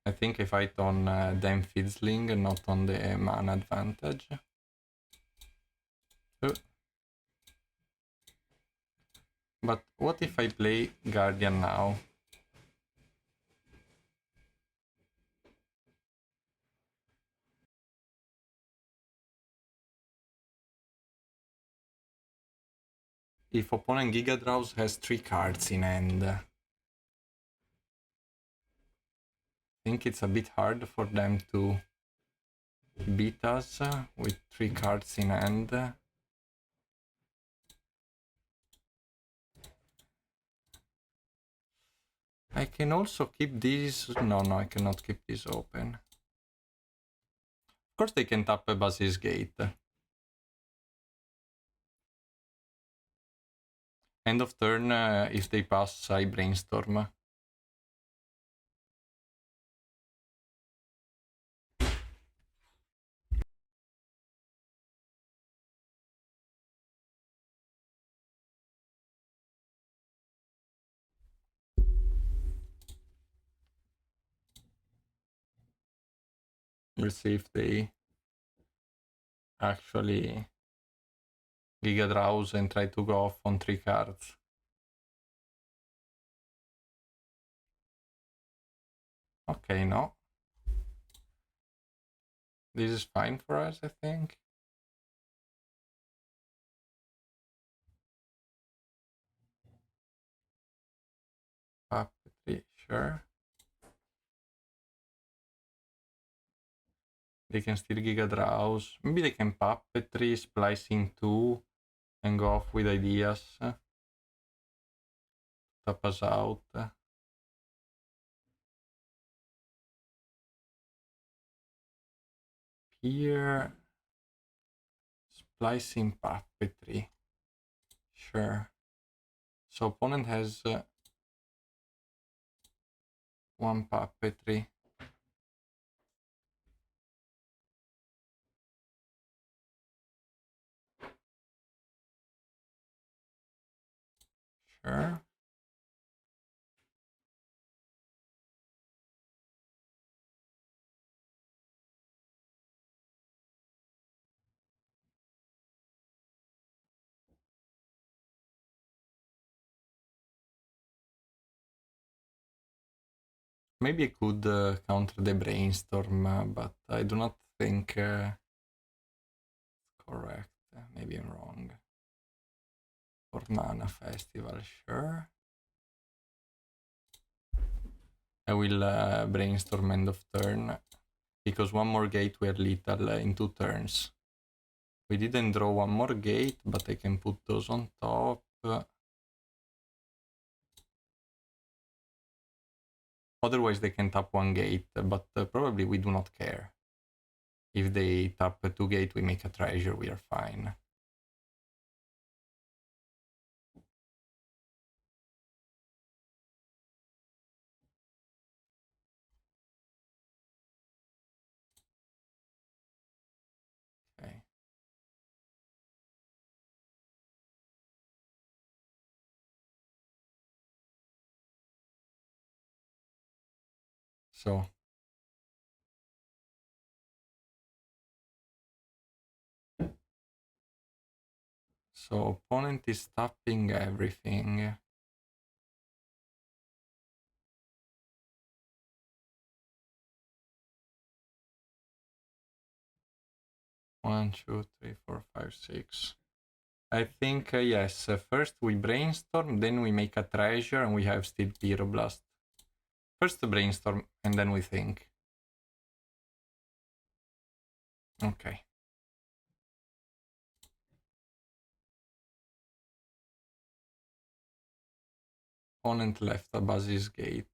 I think I fight on Dame Fizzling, not on the mana advantage. But what if I play Guardian now? If opponent Giga Draws has 3 cards in hand, I think it's a bit hard for them to beat us with 3 cards in hand. I can also keep these. No, I cannot keep this open. Of course they can tap a Basis Gate. End of turn, if they pass, I Brainstorm. We'll see if they actually Giga Draws and try to go off on 3 cards. Okay, no. This is fine for us, I think. Puppetry, sure. They can still Giga Draws. Maybe they can Puppetry, Splicing 2, and go off with ideas. Tap us out. Here, Splicing Puppetry. Sure. So opponent has 1 Puppetry. Sure. Maybe I could counter the Brainstorm, but I do not think it's correct. maybe I'm wrong. For Mana Festival, sure. I will brainstorm end of turn, because one more gate we're lethal in 2 turns. We didn't draw one more gate, but I can put those on top. Otherwise they can tap 1 gate, but probably we do not care. If they tap 2 gate, we make a treasure, we are fine. Okay. So opponent is tapping everything. One, two, three, four, five, six. I think, yes, first we brainstorm, then we make a treasure, and we have still Pyroblast. First brainstorm, and then we think. Okay. Opponent left a Basis Gate.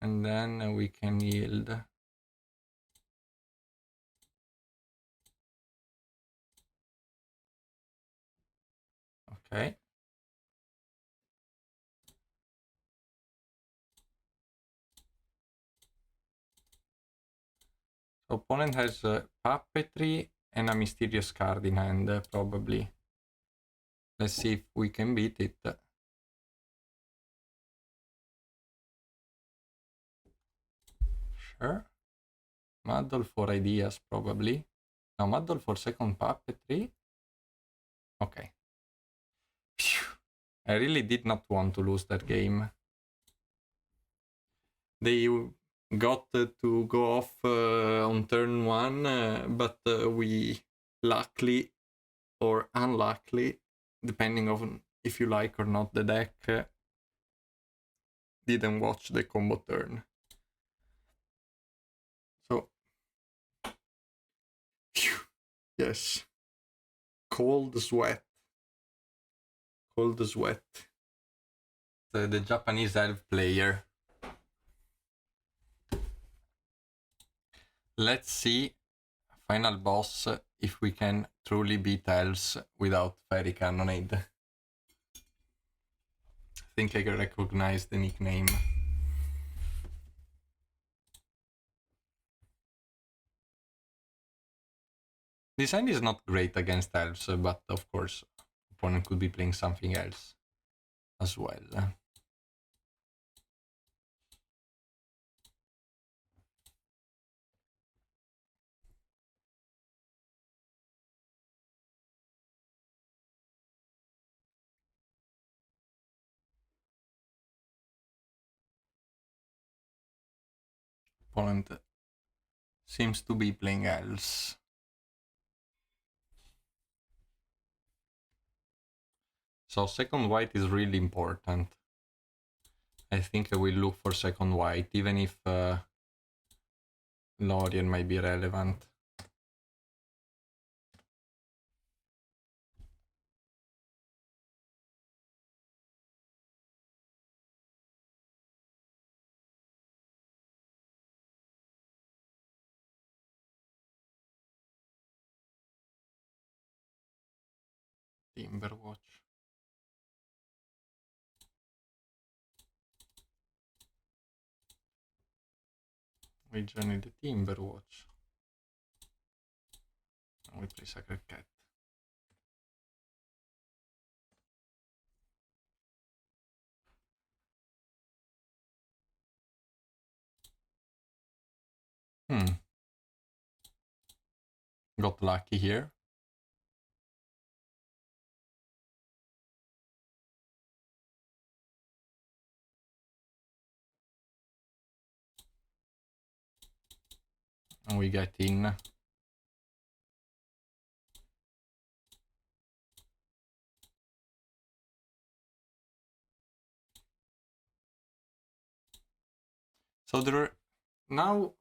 And then we can yield. Okay. So opponent has Puppetry and a Mysterious card in hand, probably. Let's see if we can beat it. Sure. Muddle for ideas, probably. No, Muddle for second Puppetry. Okay. Phew. I really did not want to lose that game. They got to go off on turn 1, but we luckily or unluckily, depending on if you like or not the deck, didn't watch the combo turn. So, phew, yes, cold sweat. Cold sweat. The Japanese elf player. Let's see, final boss, if we can truly beat elves without Fairy Cannonade. I think I recognize the nickname. This hand is not great against elves, but of course, opponent could be playing something else as well. Opponent seems to be playing elves. So second white is really important. I think I will look for second white, even if Lorien might be relevant. Timberwatch. We journey the Timberwatch. And we play Sacred Cat. Got lucky here. And we get in. So there now,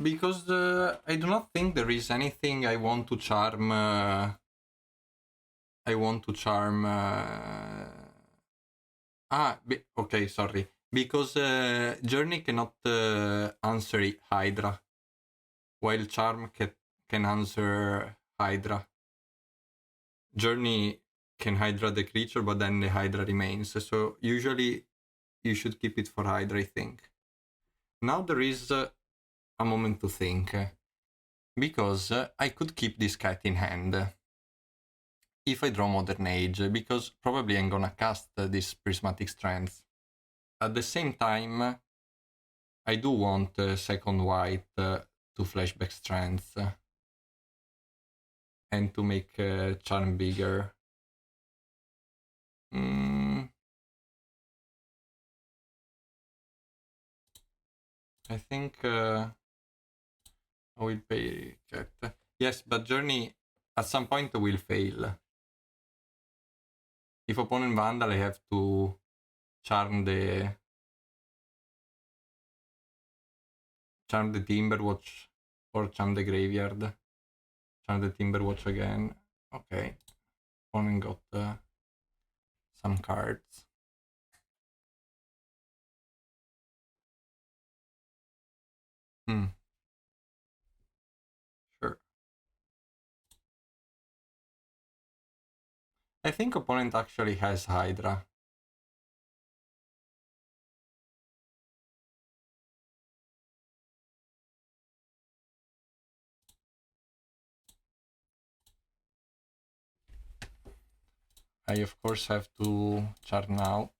because I do not think there is anything I want to charm. Okay, sorry. Because Journey cannot answer Hydra, while Charm can answer Hydra. Journey can Hydra the creature, but then the Hydra remains. So usually you should keep it for Hydra, I think. Now there is a moment to think. Because I could keep this cat in hand if I draw Modern Age, because probably I'm gonna cast this Prismatic Strength. At the same time, I do want second white to flashback Strength and to make Charm bigger. I think I will pay cat. Yes, but Journey at some point will fail. If opponent Vandal, I have to charm the Timberwatch or charm the graveyard. Charm the Timberwatch again. Okay. Opponent got some cards. Sure. I think opponent actually has Hydra. I of course have to charm now.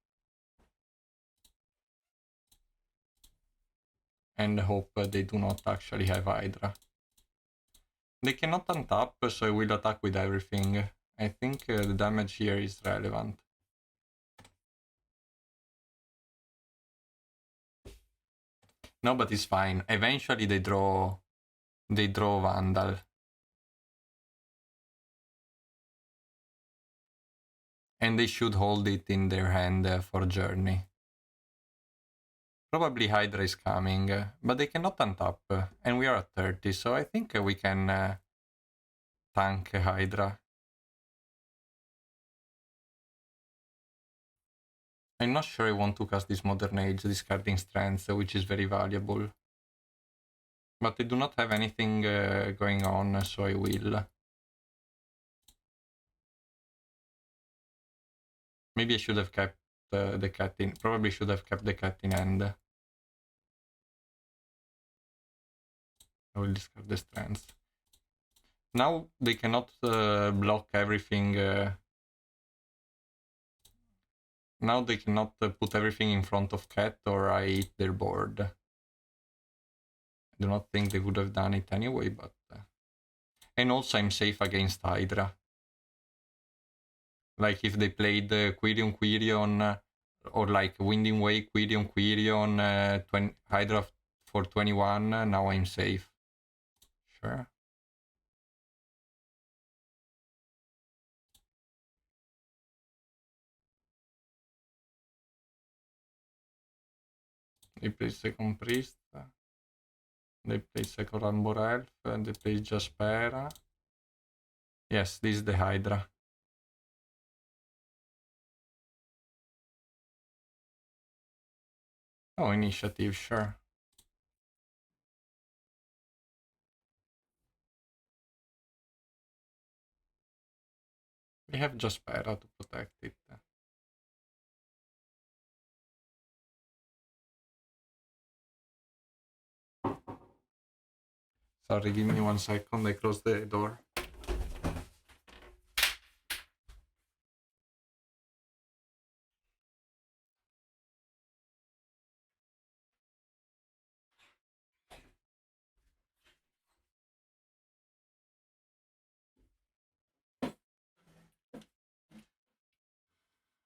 And hope they do not actually have Hydra. They cannot untap, so I will attack with everything. I think the damage here is relevant. No, but it's fine. Eventually they draw Vandal. And they should hold it in their hand for Journey. Probably Hydra is coming, but they cannot untap, and we are at 30, so I think we can tank Hydra. I'm not sure I want to cast this Modern Age, discarding Strength, which is very valuable. But I do not have anything going on, so I will. Maybe I should have kept the cat in... Probably should have kept the cat in hand. I will discard the Strength. Now they cannot block everything... Now they cannot put everything in front of cat or I eat their board. I do not think they would have done it anyway, but... And also I'm safe against Hydra. Like if they played Quirion, or like Winding Wake, Quirion, Hydra for 21, now I'm safe. Sure. They play second Priest. They play second Arbor Elf, and they play Jaspera. Yes, this is the Hydra. Oh, initiative, sure. We have Jaspera to protect it. Sorry, give me 1 second, I closed the door.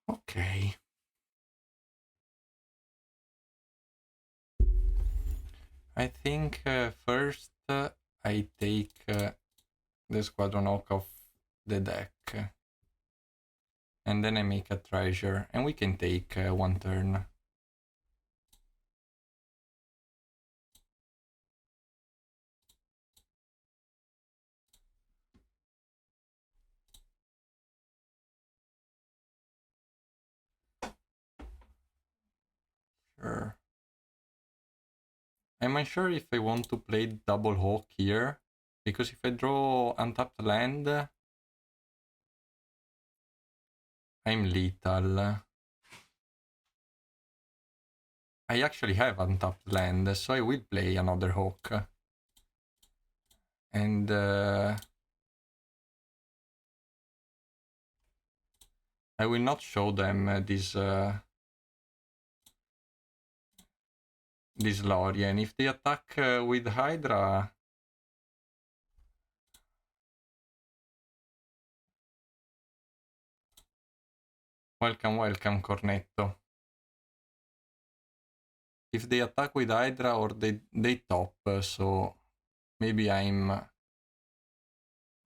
Okay. I think first I take the Squadron Oak of the deck. And then I make a treasure. And we can take one turn. Sure. I'm unsure if I want to play double hawk here, because if I draw untapped land, I'm lethal. I actually have untapped land, so I will play another hawk. And I will not show them this Lorien. If they attack with Hydra, welcome, welcome, Cornetto. If they attack with Hydra or they top, so maybe I'm...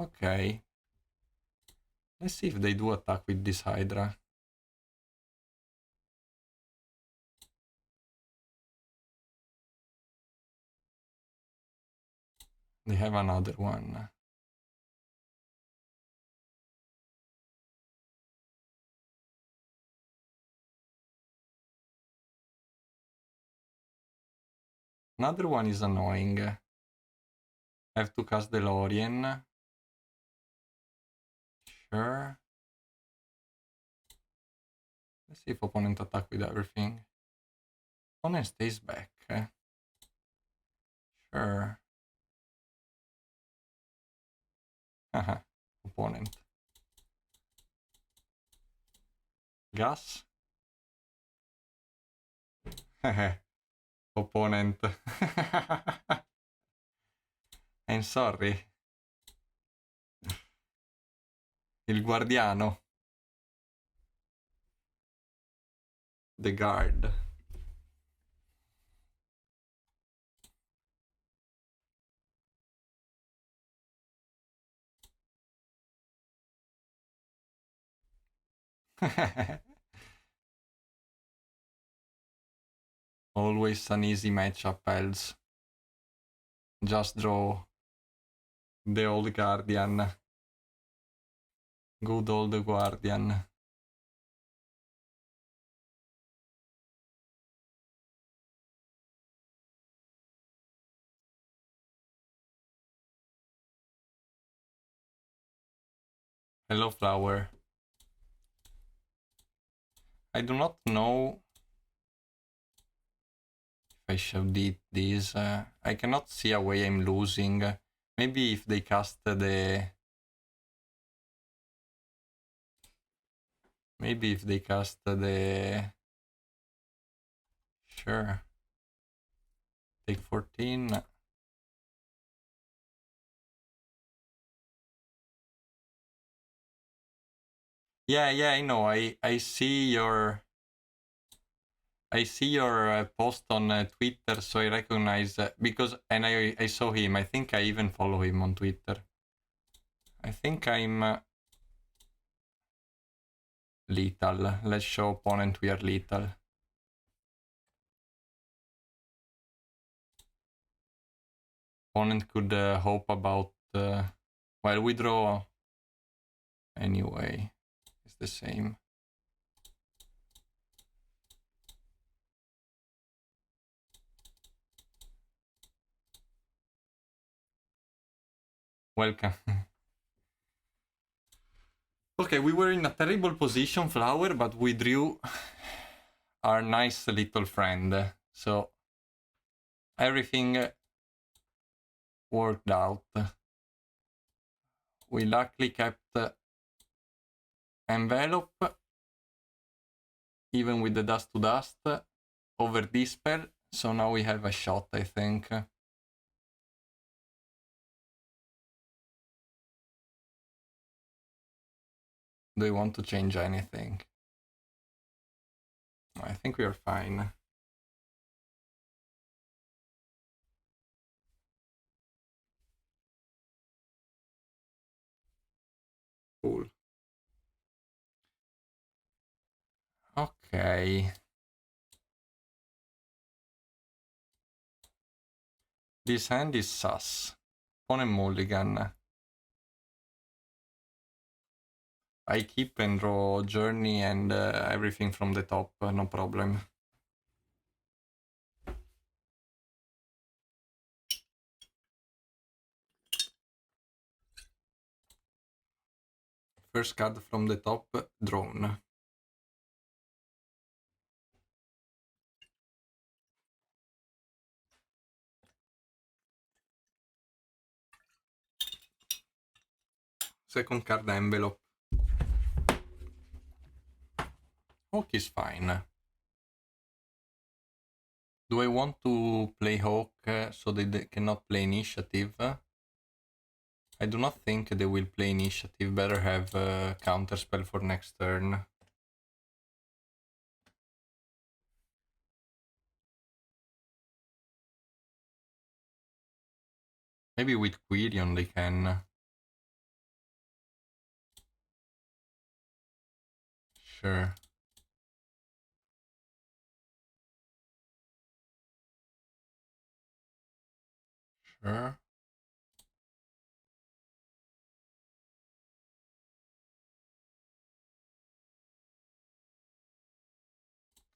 Okay. Let's see if they do attack with this Hydra. They have another one. Another one is annoying. I have to cast the Lorien. Sure. Let's see if opponent attack with everything. Opponent stays back. Sure. Haha. Opponent. Gas. Opponent. I'm sorry. Il guardiano. The guard. Always an easy matchup, Elves. Just draw the old guardian. Good old guardian. Hello, flower. I do not know if I should eat this. I cannot see a way I'm losing. Maybe if they cast the... Maybe if they cast the... Sure. Take 14. Yeah, I know. I see your... I see your post on Twitter, so I recognize because and I saw him. I think I even follow him on Twitter. I think I'm lethal. Let's show opponent we are lethal. Opponent could hope about. Well, we draw anyway. It's the same. Welcome. Okay, we were in a terrible position, Flower, but we drew our nice little friend. So everything worked out. We luckily kept envelope, even with the dust to dust, over dispel. So now we have a shot, I think. Do you want to change anything? I think we are fine. Okay. This hand is sus. Pawn and mulligan. I keep and draw journey and everything from the top, no problem. First card from the top, drawn. Second card, envelope. Hawk is fine. Do I want to play Hawk so they cannot play initiative? I do not think they will play initiative. Better have a counter spell for next turn. Maybe with Quirion they can. Sure. Sure.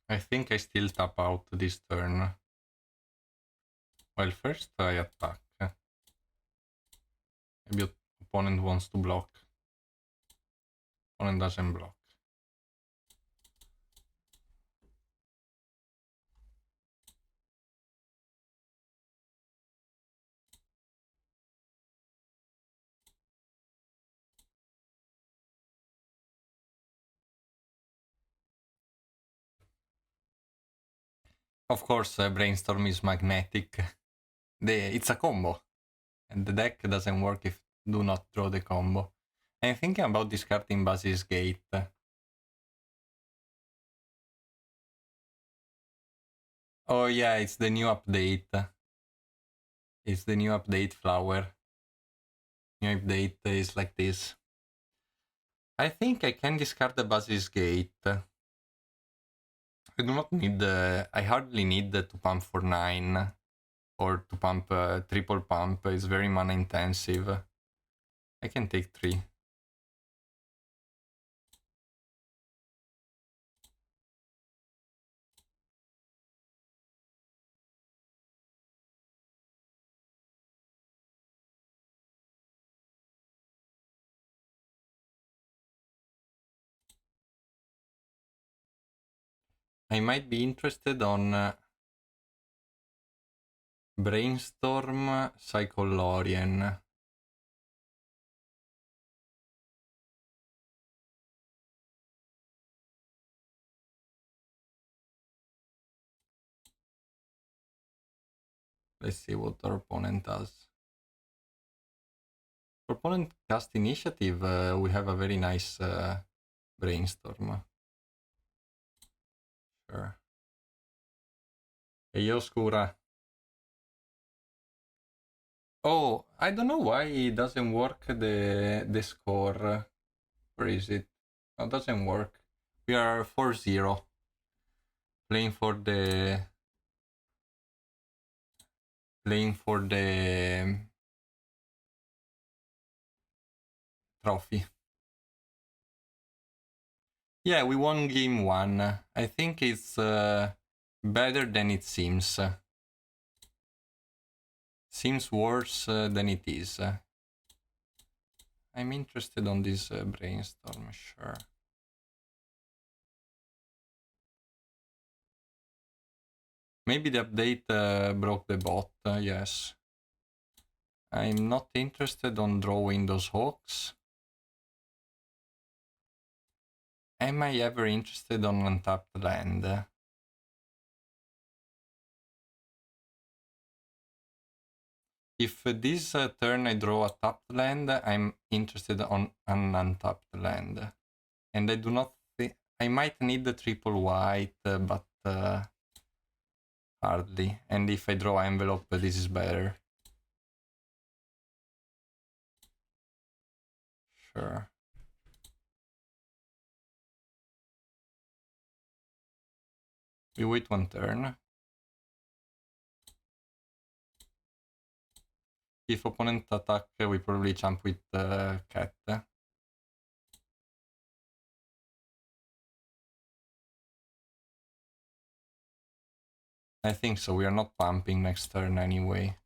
I think I still tap out this turn. Well, first I attack. Maybe opponent wants to block. Opponent doesn't block. Of course, Brainstorm is magnetic. It's a combo. And the deck doesn't work if do not draw the combo. I'm thinking about discarding Basis Gate. Oh yeah, it's the new update. It's the new update flower. New update is like this. I think I can discard the Basis Gate. I do not need I hardly need to pump for 9 or to pump triple pump. It's very mana intensive. I can take 3. I might be interested on Brainstorm Psycholorian. Let's see what our opponent does. For opponent cast initiative, we have a very nice Brainstorm. Sure. E oscura. Oh, I don't know why it doesn't work the score. Where is it? No, it doesn't work. We are 4-0. Playing for the trophy. Yeah, we won game 1. I think it's better than it seems. Seems worse than it is. I'm interested on this Brainstorm, sure. Maybe the update broke the bot, yes. I'm not interested on drawing those hawks. Am I ever interested on untapped land? If this turn I draw a tapped land, I'm interested on an untapped land. And I do not think... I might need the triple white, but hardly. And if I draw envelope, this is better. Sure. We wait one turn. If opponent attack, we probably jump with cat. I think so, we are not pumping next turn anyway.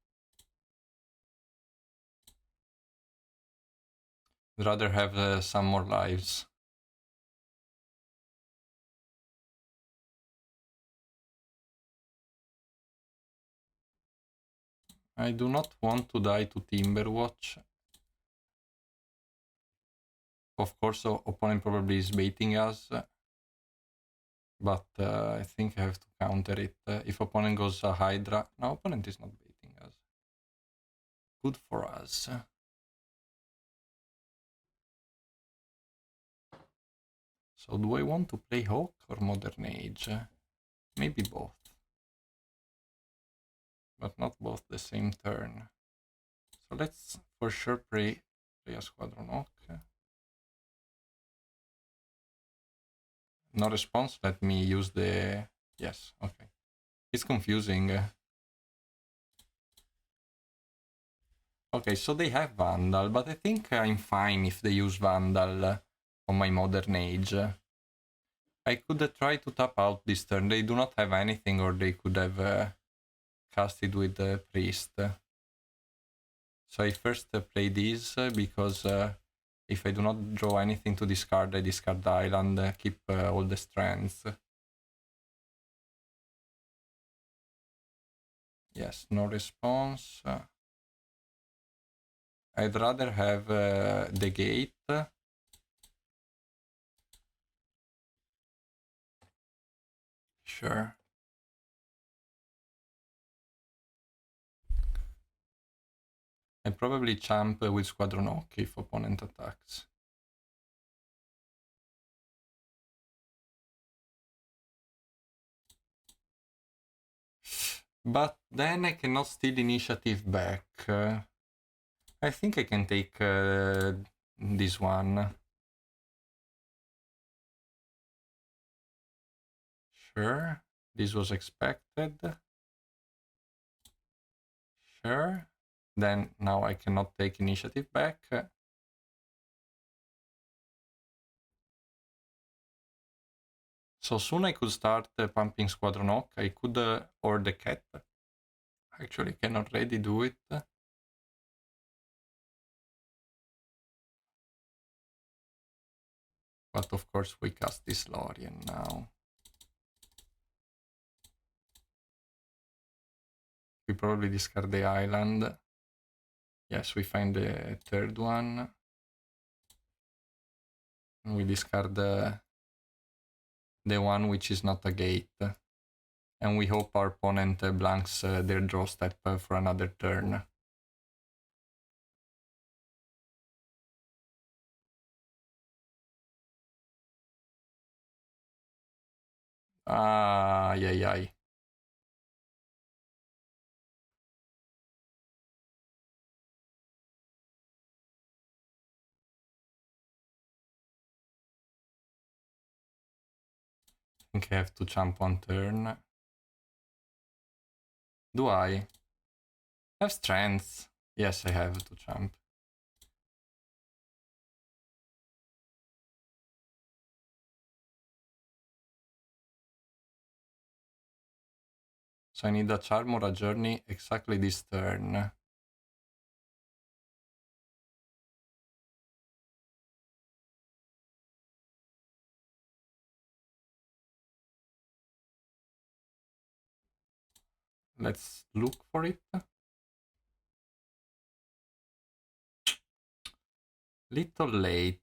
I'd rather have some more lives. I do not want to die to Timberwatch. Of course, opponent probably is baiting us. But I think I have to counter it. If opponent goes Hydra... No, opponent is not baiting us. Good for us. So do I want to play Hawk or Modern Age? Maybe both. But not both the same turn. So let's for sure play a Squadron Hawk. No response, let me use the... Yes, okay. It's confusing. Okay, so they have Vandal, but I think I'm fine if they use Vandal on my Modern Age. I could try to tap out this turn. They do not have anything, or they could have casted with the Priest. So I first play this because if I do not draw anything to discard, I discard the island, keep all the strands. Yes, no response. I'd rather have the gate. Sure. I probably champ with Squadron Hawk if opponent attacks. But then I cannot steal initiative back. I think I can take this one. Sure, this was expected. Sure. Then now I cannot take initiative back. So soon I could start pumping Squadron Hawk. I could, or the cat. Actually, I can already do it. But of course we cast this Lorien now. We probably discard the island. Yes, we find the third one. And we discard the one which is not a gate. And we hope our opponent blanks their draw step for another turn. Ay, ay, ay. I think I have to jump one turn. Do I? Have strength. Yes, I have to jump. So I need a charm or a journey exactly this turn. Let's look for it. Little late.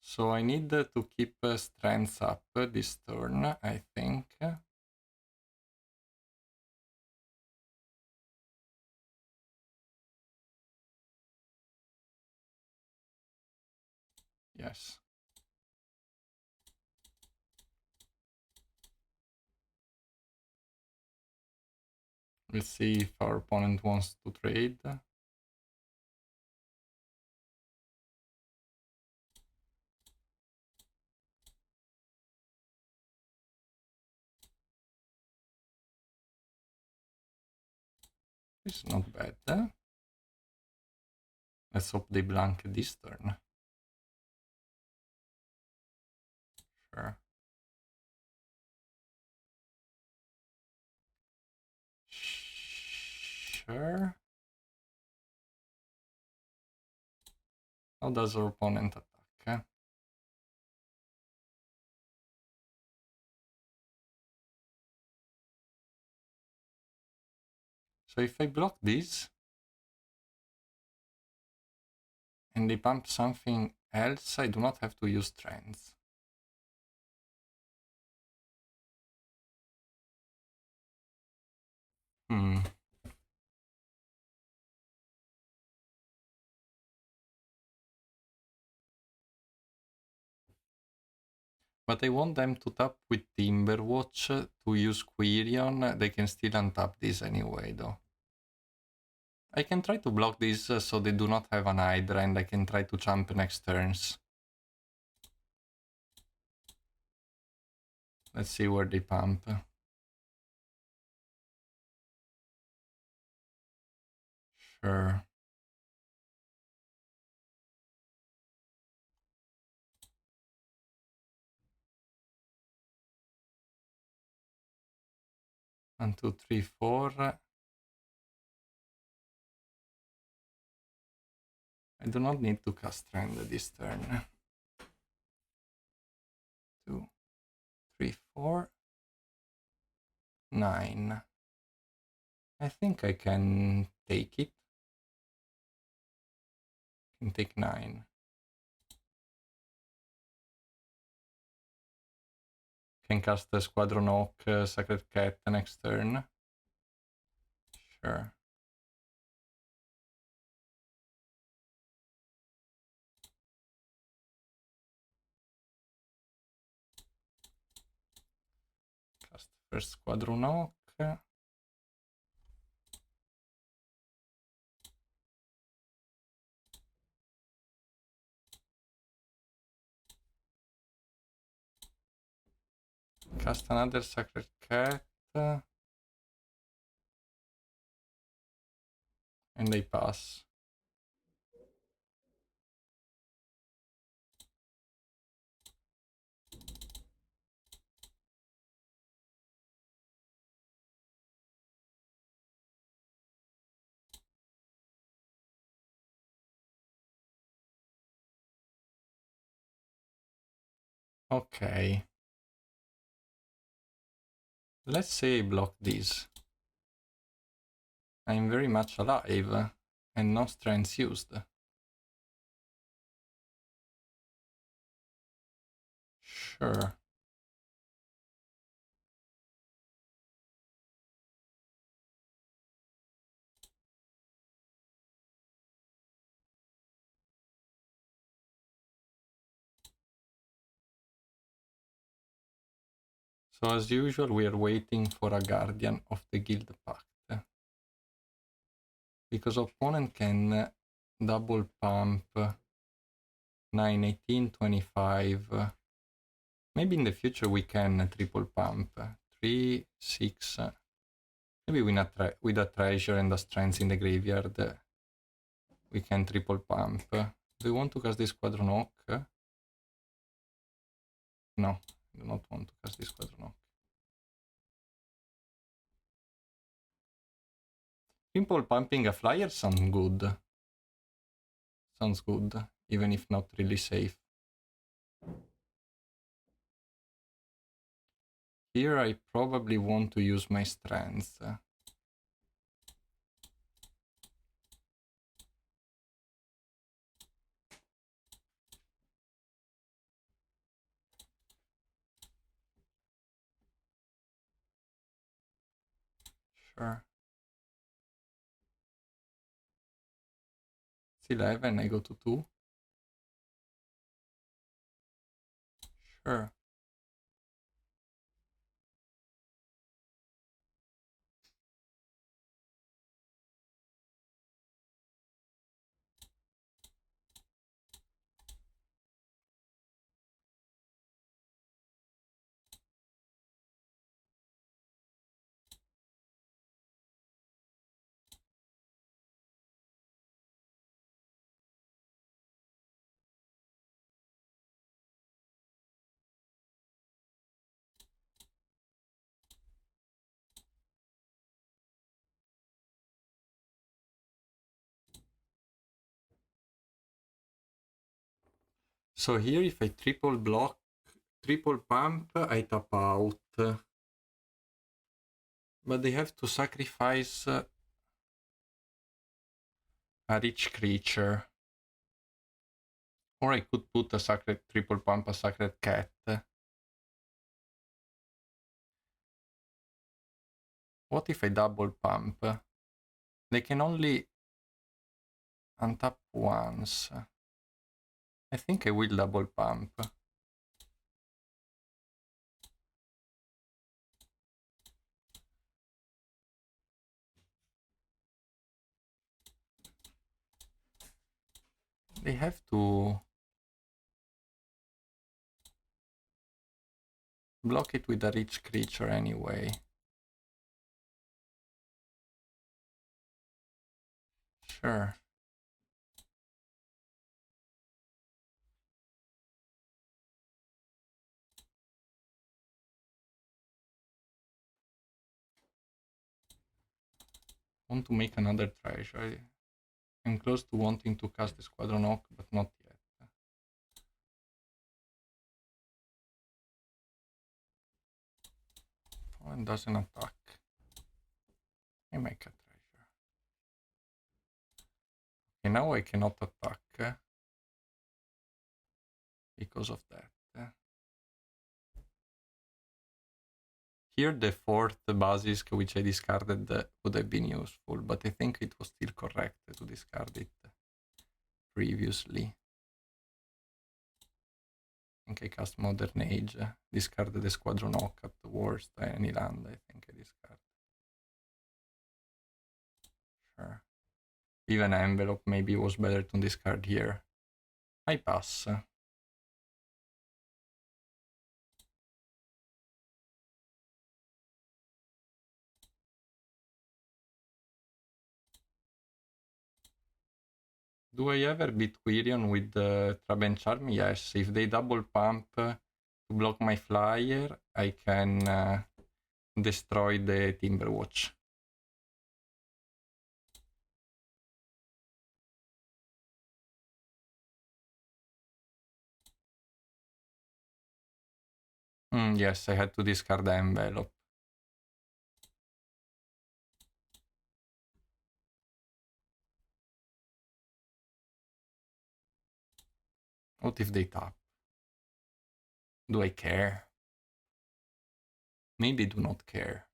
So I need to keep strengths up this turn, I think. Yes. Let's see if our opponent wants to trade. It's not bad. Let's hope they blank this turn. Sure. Sure. How does our opponent attack? So if I block this, and they pump something else, I do not have to use trends. But I want them to tap with Timberwatch to use Quirion. They can still untap this anyway, though. I can try to block this so they do not have an Hydra, and I can try to jump next turns. Let's see where they pump. Sure. One, two, three, four. I do not need to cast Trend this turn. 2, 3, 4, 9. I think I can take it. I can take 9. Can cast a Squadron Oak, Sacred Cat next turn. Sure. Cast first Squadron Oak. Cast another Sacred Cat. And they pass. Okay. Let's say I block this. I'm very much alive and no strengths used. Sure. So as usual, we are waiting for a Guardian of the Guild Pact. Because opponent can double pump 9, 18, 25. Maybe in the future we can triple pump 3, 6. Maybe with a treasure and a strength in the graveyard, we can triple pump. Do you want to cast this Squadron Oak? No, I do not want to cast this Squadron Oak. Triple pumping a flyer sounds good. Sounds good, even if not really safe. Here I probably want to use my strengths. Sure. It's 11, I go to 2. Sure. So here if I triple block, triple pump, I tap out. But they have to sacrifice a rich creature. Or I could put a sacred triple pump, a sacred cat. What if I double pump? They can only untap once. I think I will double pump. They have to block it with a rich creature anyway. Sure. Want to make another treasure. I'm close to wanting to cast the Squadron Oak, but not yet. Fallen doesn't attack. I make a treasure. Okay, now I cannot attack because of that. Here the fourth Basilisk which I discarded would have been useful, but I think it was still correct to discard it previously. I think I cast Modern Age, discarded the Squadron Oak at the worst, any land I think I discard. Sure. Even Envelope maybe was better to discard here. I pass. Do I ever beat Quirion with Trap and Charm? Yes, if they double pump to block my flyer, I can destroy the Timberwatch. Yes, I had to discard the Envelope. What if they tap? Do I care? Maybe do not care.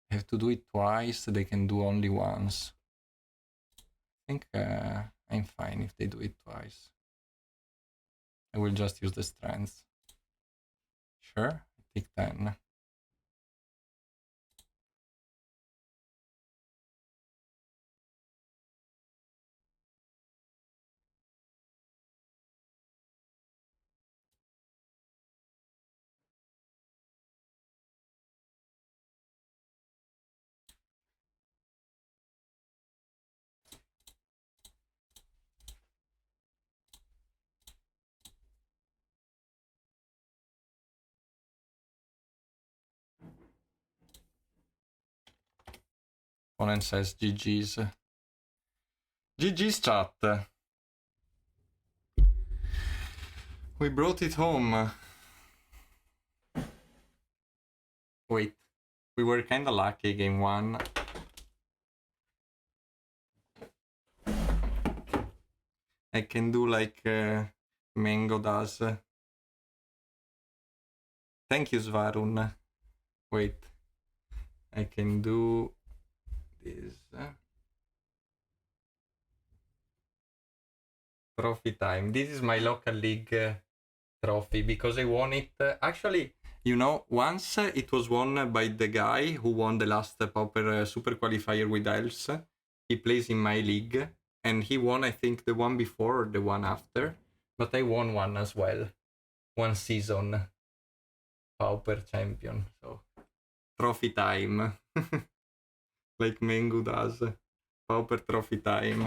I have to do it twice, they can do only once. I think I'm fine if they do it twice. I will just use the strength. Sure, I take 10. Opponent says GG's. GG's chat. We brought it home. Wait, we were kinda lucky game 1. I can do like Mango does. Thank you, Svarun. Wait, I can do this. Trophy time. This is my local league trophy because I won it. Actually, you know, once it was won by the guy who won the last Pauper Super Qualifier with Elves. He plays in my league, and he won, I think, the one before or the one after. But I won one as well. One season. Pauper champion. So, trophy time. Like Mengu does. Pauper trophy time.